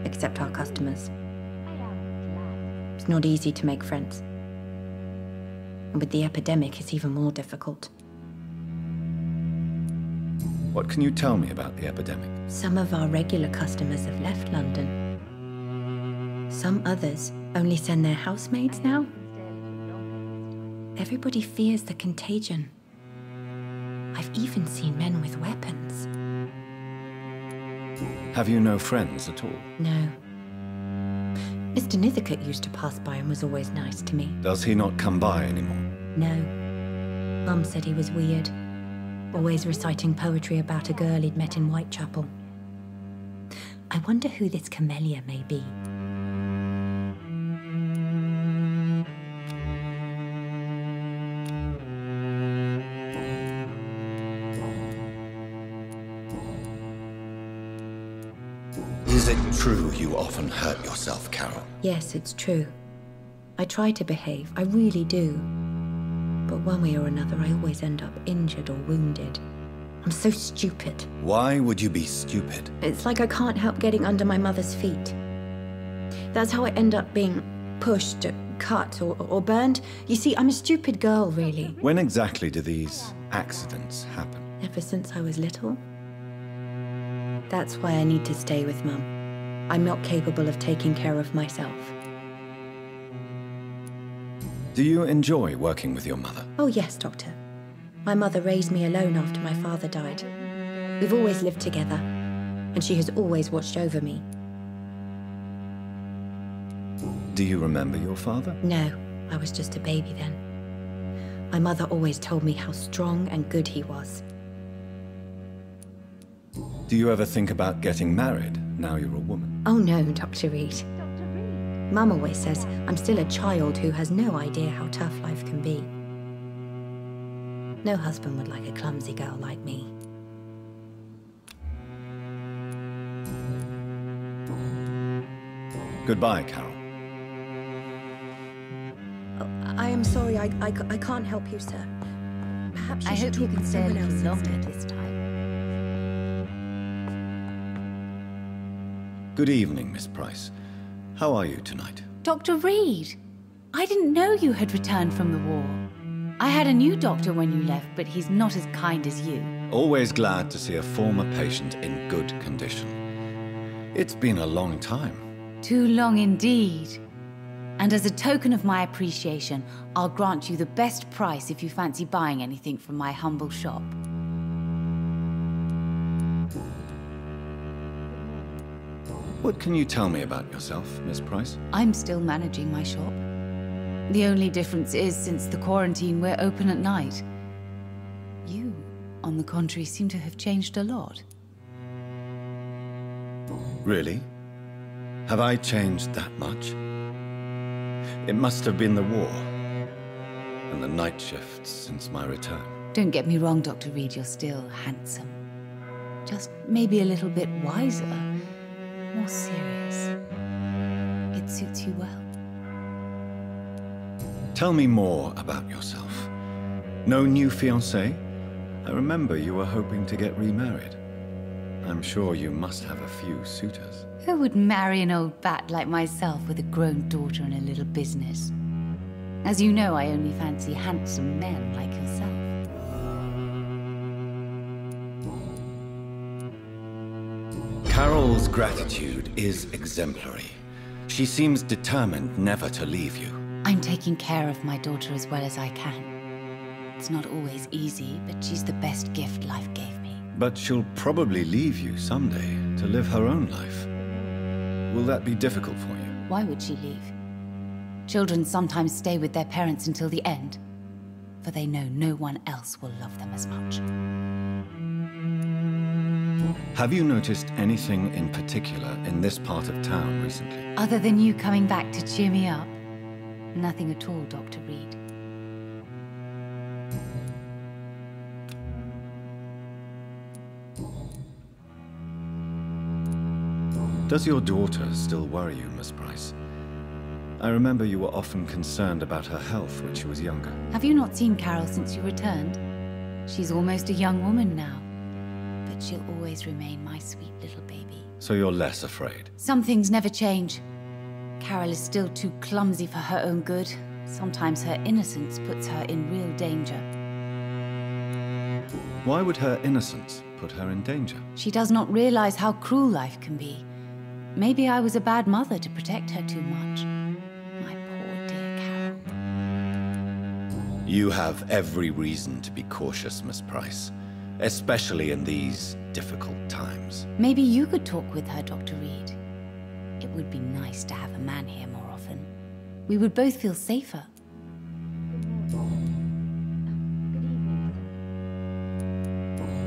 except our customers. It's not easy to make friends. And with the epidemic, it's even more difficult. What can you tell me about the epidemic? Some of our regular customers have left London. Some others only send their housemaids now. Everybody fears the contagion. I've even seen men with weapons. Have you no friends at all? No. Mr. Nithercote used to pass by and was always nice to me. Does he not come by anymore? No. Mum said he was weird. Always reciting poetry about a girl he'd met in Whitechapel. I wonder who this camellia may be. Is it true you often hurt yourself, Carol? Yes, it's true. I try to behave, I really do. But one way or another, I always end up injured or wounded. I'm so stupid. Why would you be stupid? It's like I can't help getting under my mother's feet. That's how I end up being pushed, cut, or burned. You see, I'm a stupid girl, really. When exactly do these accidents happen? Ever since I was little. That's why I need to stay with Mum. I'm not capable of taking care of myself. Do you enjoy working with your mother? Oh yes, Doctor. My mother raised me alone after my father died. We've always lived together, and she has always watched over me. Do you remember your father? No, I was just a baby then. My mother always told me how strong and good he was. Do you ever think about getting married now you're a woman? Oh no, Dr. Reed. Mum always says I'm still a child who has no idea how tough life can be. No husband would like a clumsy girl like me. Goodbye, Carol. Oh, I am sorry, I can't help you, sir. Perhaps you should talk with someone else instead this time. Good evening, Miss Price. How are you tonight? Dr. Reed, I didn't know you had returned from the war. I had a new doctor when you left, but he's not as kind as you. Always glad to see a former patient in good condition. It's been a long time. Too long indeed. And as a token of my appreciation, I'll grant you the best price if you fancy buying anything from my humble shop. What can you tell me about yourself, Miss Price? I'm still managing my shop. The only difference is, since the quarantine, we're open at night. You, on the contrary, seem to have changed a lot. Really? Have I changed that much? It must have been the war and the night shifts since my return. Don't get me wrong, Dr. Reed, you're still handsome. Just maybe a little bit wiser, more serious. It suits you well. Tell me more about yourself. No new fiancé? I remember you were hoping to get remarried. I'm sure you must have a few suitors. Who would marry an old bat like myself with a grown daughter and a little business? As you know, I only fancy handsome men like yourself. Carol's gratitude is exemplary. She seems determined never to leave you. I'm taking care of my daughter as well as I can. It's not always easy, but she's the best gift life gave me. But she'll probably leave you someday to live her own life. Will that be difficult for you? Why would she leave? Children sometimes stay with their parents until the end, for they know no one else will love them as much. Have you noticed anything in particular in this part of town recently? Other than you coming back to cheer me up? Nothing at all, Dr. Reed. Does your daughter still worry you, Miss Price? I remember you were often concerned about her health when she was younger. Have you not seen Carol since you returned? She's almost a young woman now, but she'll always remain my sweet little baby. So you're less afraid? Some things never change. Carol is still too clumsy for her own good. Sometimes her innocence puts her in real danger. Why would her innocence put her in danger? She does not realize how cruel life can be. Maybe I was a bad mother to protect her too much. My poor dear Carol. You have every reason to be cautious, Miss Price, especially in these difficult times. Maybe you could talk with her, Dr. Reed. It would be nice to have a man here more often. We would both feel safer.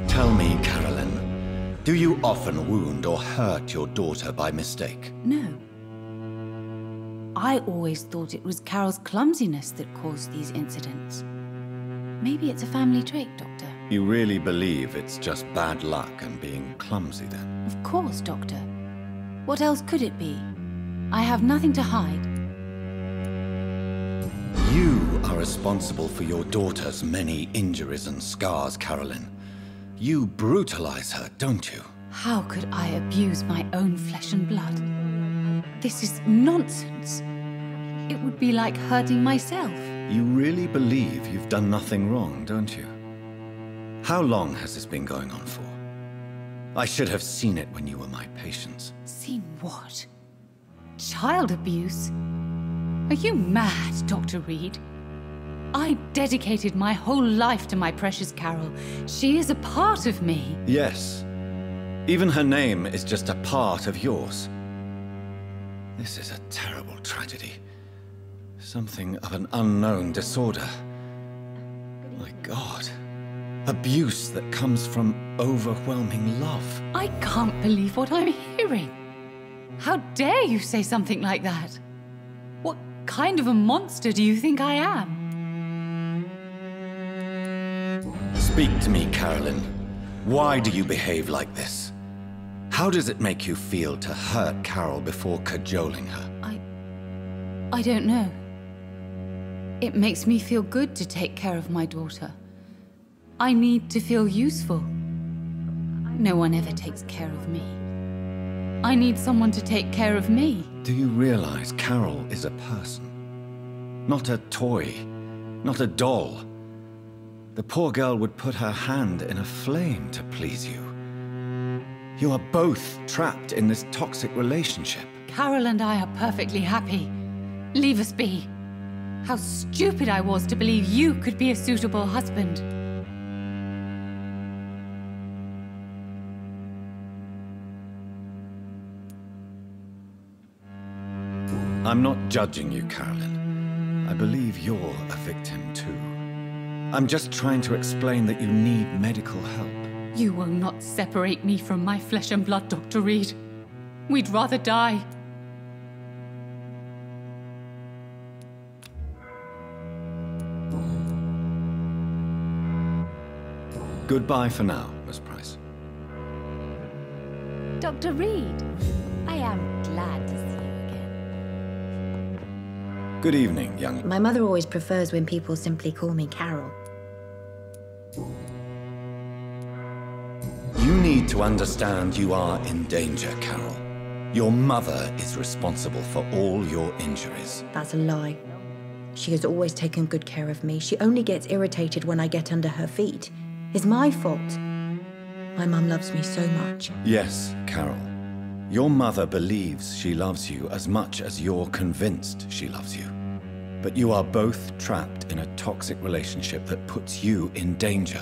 Tell me, Carolyn, do you often wound or hurt your daughter by mistake? No. I always thought it was Carol's clumsiness that caused these incidents. Maybe it's a family trait, Doctor. You really believe it's just bad luck and being clumsy, then? Of course, Doctor. What else could it be? I have nothing to hide. You are responsible for your daughter's many injuries and scars, Carolyn. You brutalize her, don't you? How could I abuse my own flesh and blood? This is nonsense. It would be like hurting myself. You really believe you've done nothing wrong, don't you? How long has this been going on for? I should have seen it when you were my patients. Seen what? Child abuse? Are you mad, Dr. Reed? I dedicated my whole life to my precious Carol. She is a part of me. Yes. Even her name is just a part of yours. This is a terrible tragedy. Something of an unknown disorder. My God. Abuse that comes from overwhelming love. I can't believe what I'm hearing. How dare you say something like that? What kind of a monster do you think I am? Speak to me, Carolyn. Why do you behave like this? How does it make you feel to hurt Carol before cajoling her? I don't know. It makes me feel good to take care of my daughter. I need to feel useful. No one ever takes care of me. I need someone to take care of me. Do you realize Carol is a person? Not a toy, not a doll. The poor girl would put her hand in a flame to please you. You are both trapped in this toxic relationship. Carol and I are perfectly happy. Leave us be. How stupid I was to believe you could be a suitable husband. I'm not judging you, Carolyn. I believe you're a victim too. I'm just trying to explain that you need medical help. You will not separate me from my flesh and blood, Dr. Reed. We'd rather die. Goodbye for now, Miss Price. Dr. Reed, I am glad to see you again. Good evening, young... My mother always prefers when people simply call me Carol. need to understand you are in danger, Carol. Your mother is responsible for all your injuries. That's a lie. She has always taken good care of me. She only gets irritated when I get under her feet. It's my fault. My mum loves me so much. Yes, Carol. Your mother believes she loves you as much as you're convinced she loves you. But you are both trapped in a toxic relationship that puts you in danger.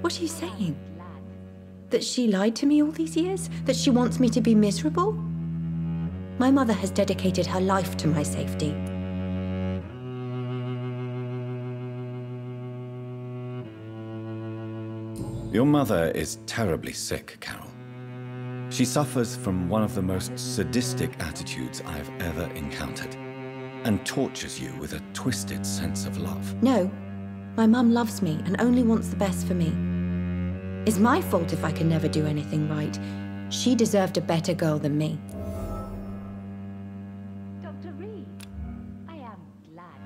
What are you saying? That she lied to me all these years? That she wants me to be miserable? My mother has dedicated her life to my safety. Your mother is terribly sick, Carol. She suffers from one of the most sadistic attitudes I've ever encountered, and tortures you with a twisted sense of love. No, my mum loves me and only wants the best for me. It's my fault if I can never do anything right. She deserved a better girl than me. Dr. Reed, I am glad.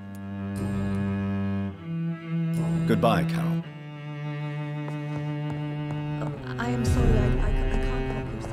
Goodbye, Carol. I am sorry, I can't help you, sir.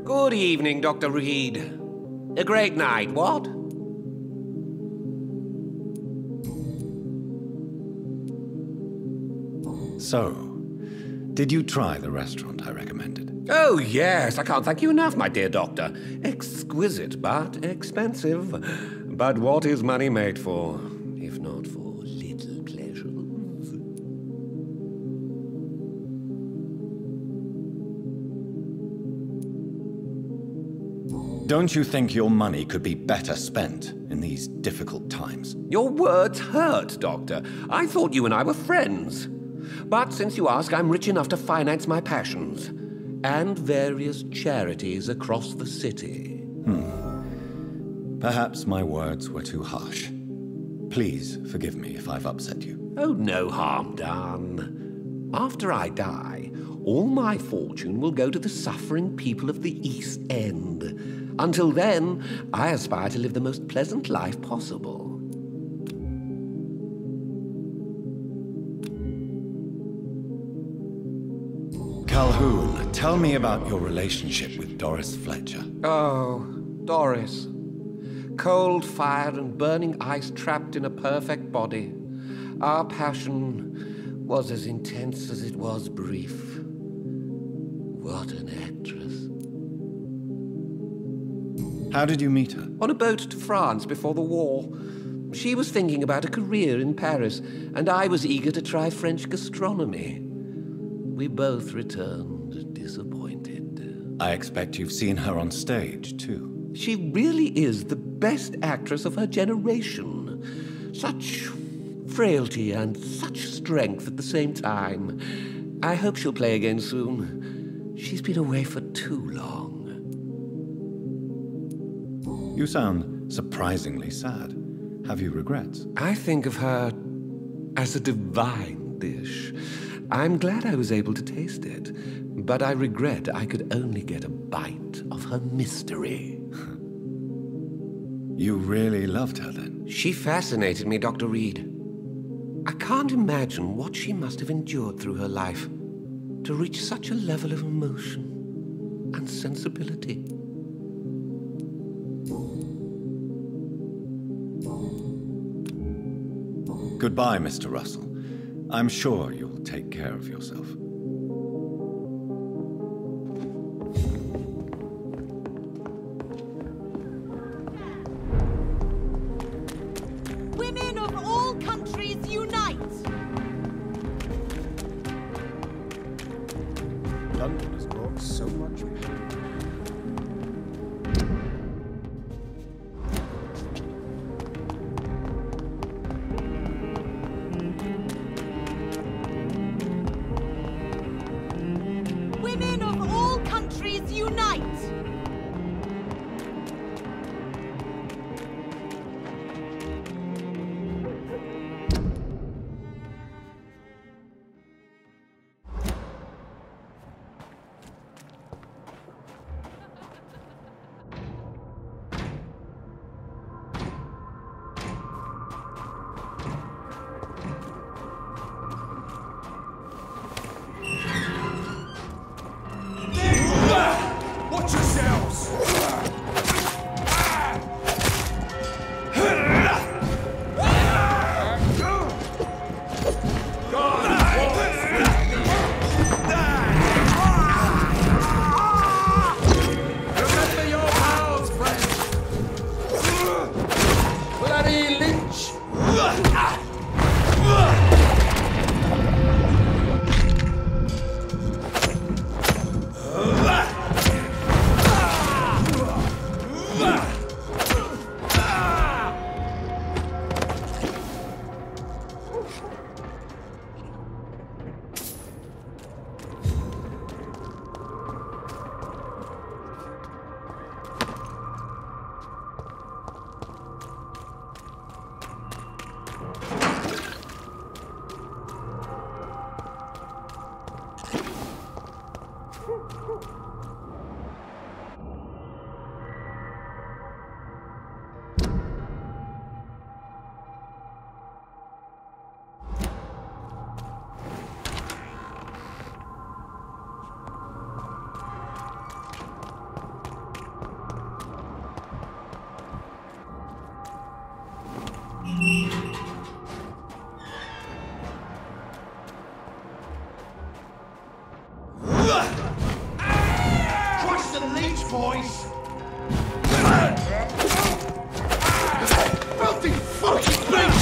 Good evening, Dr. Reed. A great night, what? So, did you try the restaurant I recommended? Oh, yes. I can't thank you enough, my dear doctor. Exquisite, but expensive. But what is money made for, if not for little pleasures? Don't you think your money could be better spent in these difficult times? Your words hurt, Doctor. I thought you and I were friends. But since you ask, I'm rich enough to finance my passions. And various charities across the city. Perhaps my words were too harsh. Please forgive me if I've upset you. Oh, no harm done. After I die, all my fortune will go to the suffering people of the East End. Until then, I aspire to live the most pleasant life possible. Calhoun, tell me about your relationship with Doris Fletcher. Oh, Doris. Cold fire and burning ice trapped in a perfect body. Our passion was as intense as it was brief. What an actress. How did you meet her? On a boat to France before the war. She was thinking about a career in Paris, and I was eager to try French gastronomy. We both returned disappointed. I expect you've seen her on stage, too. She really is the best actress of her generation. Such frailty and such strength at the same time. I hope she'll play again soon. She's been away for too long. You sound surprisingly sad. Have you regrets? I think of her as a divine dish. I'm glad I was able to taste it, but I regret I could only get a bite of her mystery. You really loved her, then? She fascinated me, Dr. Reed. I can't imagine what she must have endured through her life to reach such a level of emotion and sensibility. Goodbye, Mr. Russell. I'm sure you'll take care of yourself. Women of all countries unite! London has brought so much pain. Women of all countries unite! Watch yourselves! Remember your vows, friends! Bloody lynch! Crush the leech, boys! Filthy fucking beast!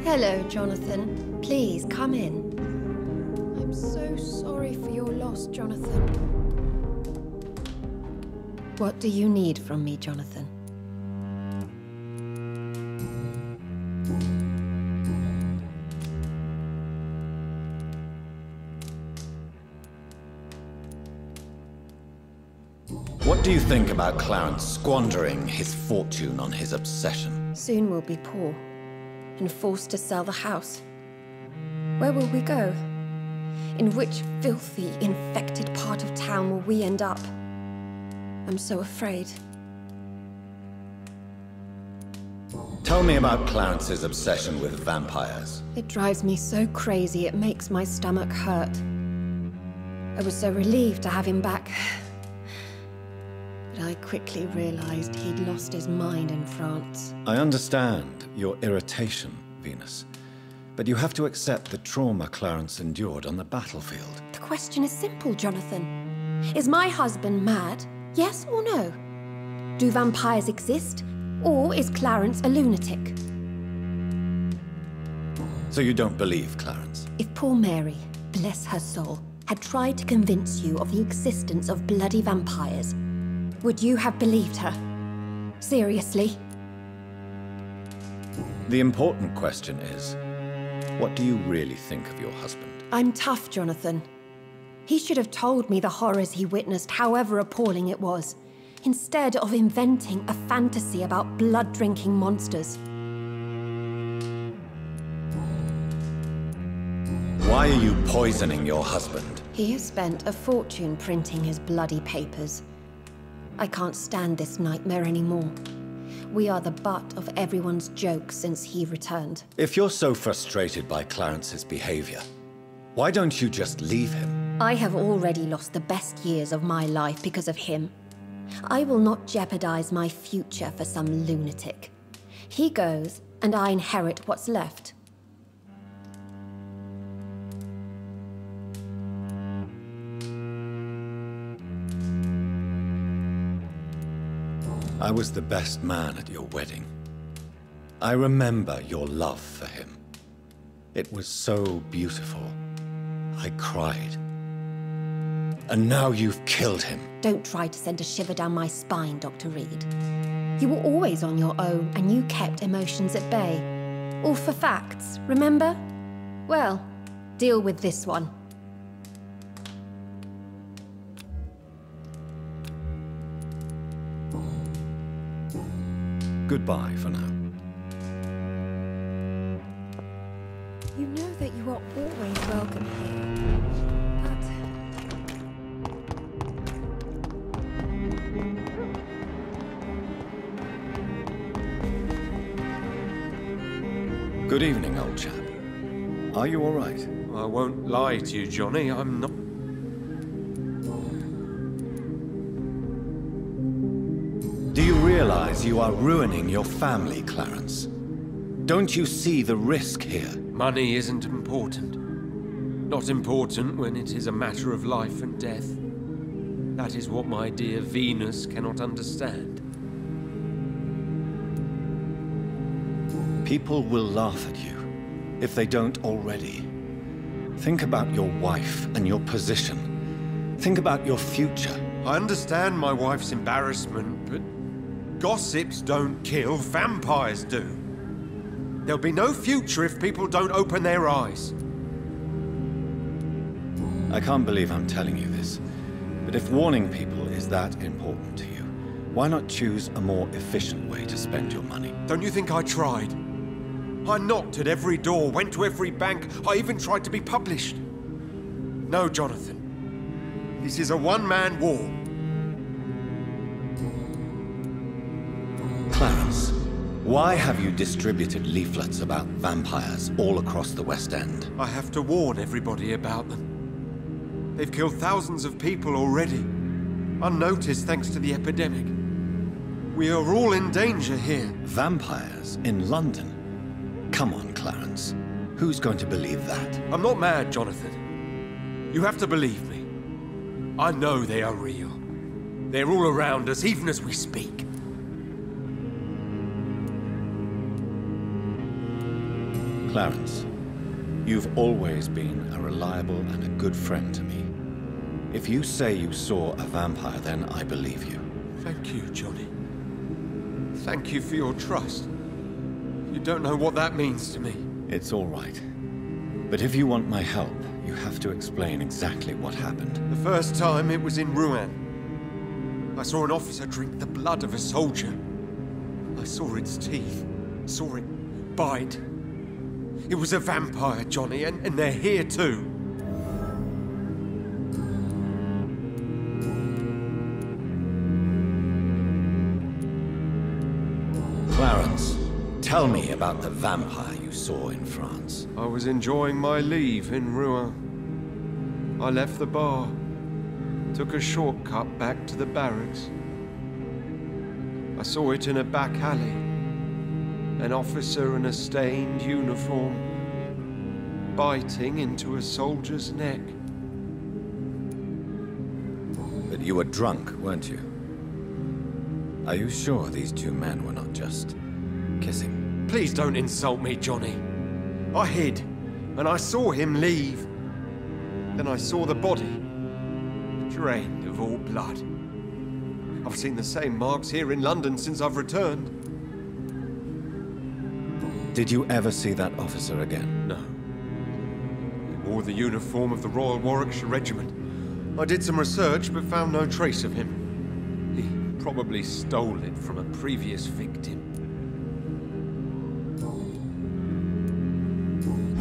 Hello, Jonathan. Please, come in. I'm so sorry for your loss, Jonathan. What do you need from me, Jonathan? What do you think about Clarence squandering his fortune on his obsession? Soon we'll be poor and forced to sell the house. Where will we go? In which filthy, infected part of town will we end up? I'm so afraid. Tell me about Clarence's obsession with vampires. It drives me so crazy it makes my stomach hurt. I was so relieved to have him back. But I quickly realized he'd lost his mind in France. I understand your irritation, Venus. But you have to accept the trauma Clarence endured on the battlefield. The question is simple, Jonathan. Is my husband mad? Yes or no? Do vampires exist? Or is Clarence a lunatic? So you don't believe Clarence? If poor Mary, bless her soul, had tried to convince you of the existence of bloody vampires, would you have believed her? Seriously? The important question is, what do you really think of your husband? I'm tough, Jonathan. He should have told me the horrors he witnessed, however appalling it was, instead of inventing a fantasy about blood-drinking monsters. Why are you poisoning your husband? He has spent a fortune printing his bloody papers. I can't stand this nightmare anymore. We are the butt of everyone's jokes since he returned. If you're so frustrated by Clarence's behavior, why don't you just leave him? I have already lost the best years of my life because of him. I will not jeopardize my future for some lunatic. He goes, and I inherit what's left. I was the best man at your wedding. I remember your love for him. It was so beautiful. I cried. And now you've killed him. Don't try to send a shiver down my spine, Dr. Reed. You were always on your own, and you kept emotions at bay. All for facts, remember? Well, deal with this one. Goodbye for now. You know that you are always welcome here, but... Good evening, old chap. Are you all right? I won't lie to you, Johnny. I'm not... Do you realize you are ruining your family, Clarence? Don't you see the risk here? Money isn't important. Not important when it is a matter of life and death. That is what my dear Venus cannot understand. People will laugh at you, if they don't already. Think about your wife and your position. Think about your future. I understand my wife's embarrassment, but gossips don't kill, vampires do. There'll be no future if people don't open their eyes. I can't believe I'm telling you this, but if warning people is that important to you, why not choose a more efficient way to spend your money? Don't you think I tried? I knocked at every door, went to every bank, I even tried to be published. No, Jonathan. This is a one-man war. Clarence, why have you distributed leaflets about vampires all across the West End? I have to warn everybody about them. They've killed thousands of people already, unnoticed thanks to the epidemic. We are all in danger here. Vampires in London? Come on, Clarence. Who's going to believe that? I'm not mad, Jonathan. You have to believe me. I know they are real. They're all around us, even as we speak. Clarence, you've always been a reliable and a good friend to me. If you say you saw a vampire, then I believe you. Thank you, Johnny. Thank you for your trust. You don't know what that means to me. It's all right. But if you want my help, you have to explain exactly what happened. The first time it was in Rouen. I saw an officer drink the blood of a soldier. I saw its teeth, saw it bite. It was a vampire, Johnny, and they're here too. Clarence, tell me about the vampire you saw in France. I was enjoying my leave in Rouen. I left the bar, took a shortcut back to the barracks. I saw it in a back alley. An officer in a stained uniform, biting into a soldier's neck. But you were drunk, weren't you? Are you sure these two men were not just kissing? Please don't insult me, Johnny. I hid, and I saw him leave. Then I saw the body, drained of all blood. I've seen the same marks here in London since I've returned. Did you ever see that officer again? No. He wore the uniform of the Royal Warwickshire Regiment. I did some research, but found no trace of him. He probably stole it from a previous victim.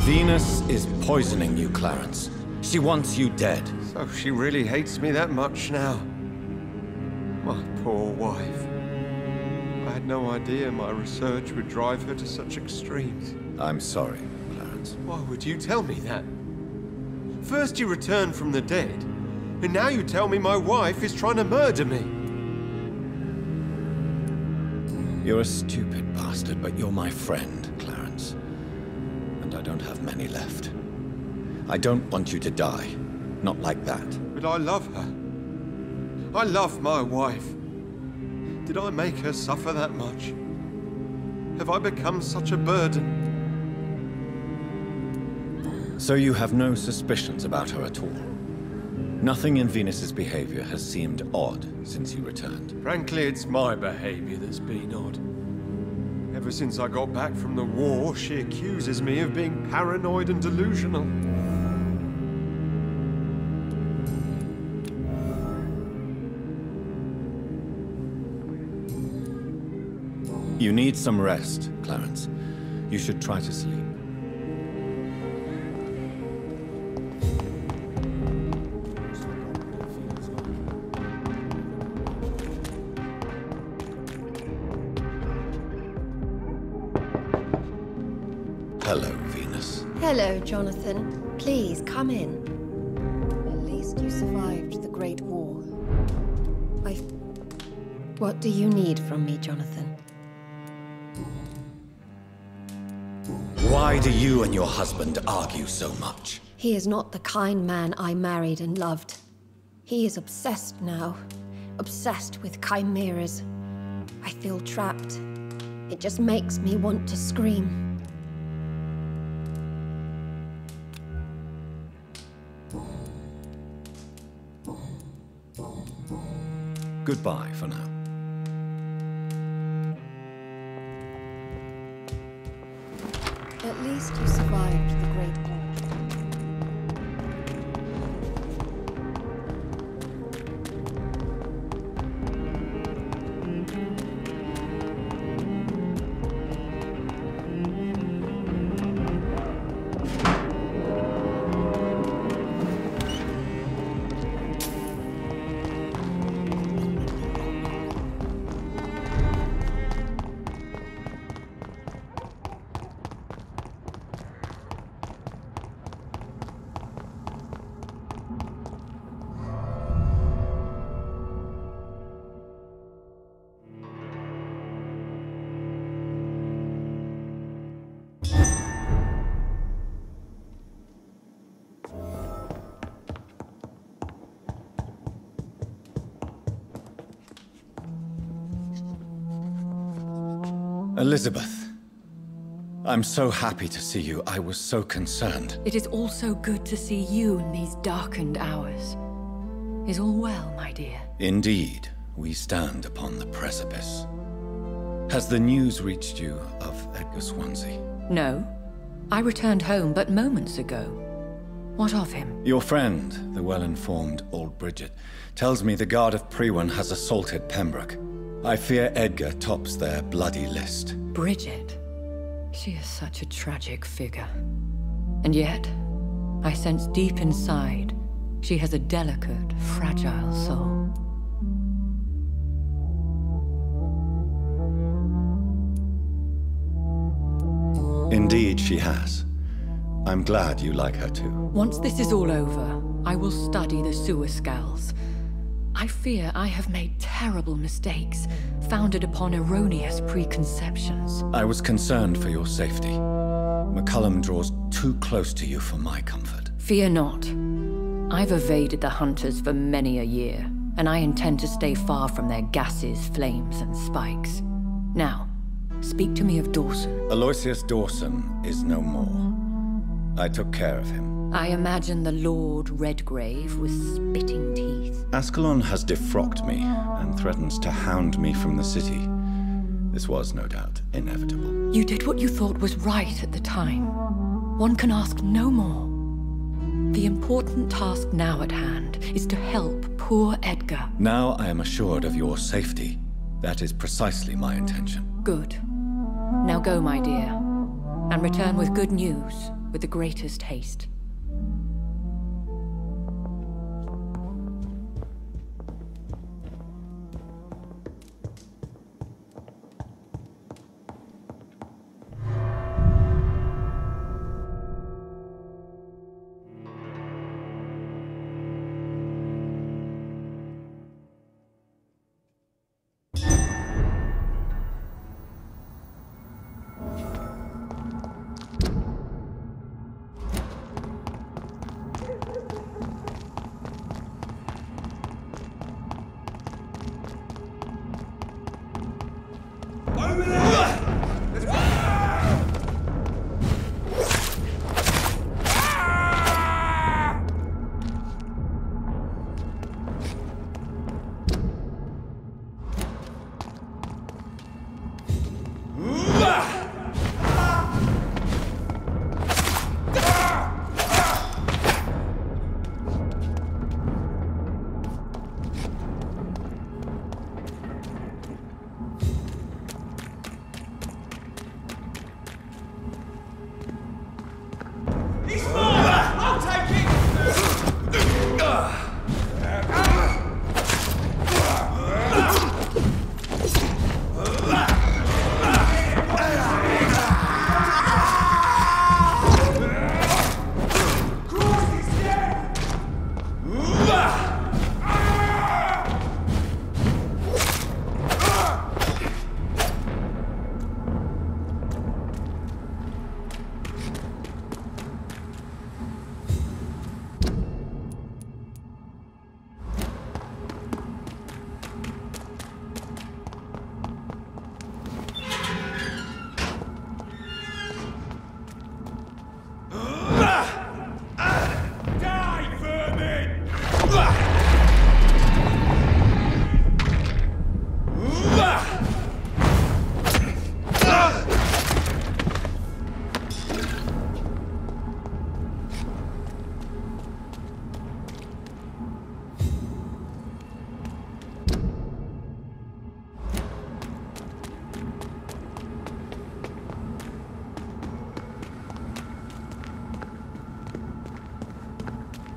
Venus is poisoning you, Clarence. She wants you dead. So she really hates me that much now. My poor wife. I had no idea my research would drive her to such extremes. I'm sorry, Clarence. Why would you tell me that? First you returned from the dead, and now you tell me my wife is trying to murder me. You're a stupid bastard, but you're my friend, Clarence. And I don't have many left. I don't want you to die. Not like that. But I love her. I love my wife. Did I make her suffer that much? Have I become such a burden? So you have no suspicions about her at all? Nothing in Venus's behavior has seemed odd since you returned? Frankly, it's my behavior that's been odd. Ever since I got back from the war, she accuses me of being paranoid and delusional. You need some rest, Clarence. You should try to sleep. Hello, Venus. Hello, Jonathan. Please, come in. At least you survived the Great War. What do you need from me, Jonathan? Why do you and your husband argue so much? He is not the kind man I married and loved. He is obsessed now. Obsessed with chimeras. I feel trapped. It just makes me want to scream. Goodbye for now. At least you survived the Great War. Elizabeth, I'm so happy to see you. I was so concerned. It is also good to see you in these darkened hours. Is all well, my dear? Indeed, we stand upon the precipice. Has the news reached you of Edgar Swansea? No. I returned home but moments ago. What of him? Your friend, the well-informed old Bridget, tells me the Guard of Prewan has assaulted Pembroke. I fear Edgar tops their bloody list. Bridget? She is such a tragic figure. And yet, I sense deep inside, she has a delicate, fragile soul. Indeed, she has. I'm glad you like her too. Once this is all over, I will study the sewer skulls. I fear I have made terrible mistakes, founded upon erroneous preconceptions. I was concerned for your safety. McCullum draws too close to you for my comfort. Fear not. I've evaded the hunters for many a year, and I intend to stay far from their gases, flames, and spikes. Now, speak to me of Doусон. Aloysius Doуson is no more. I took care of him. I imagine the Lord Redgrave with spitting teeth. Ascalon has defrocked me and threatens to hound me from the city. This was, no doubt, inevitable. You did what you thought was right at the time. One can ask no more. The important task now at hand is to help poor Edgar. Now I am assured of your safety. That is precisely my intention. Good. Now go, my dear, and return with good news with the greatest haste.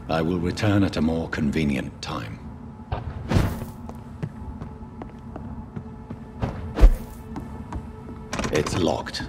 I will return at a more convenient time. It's locked.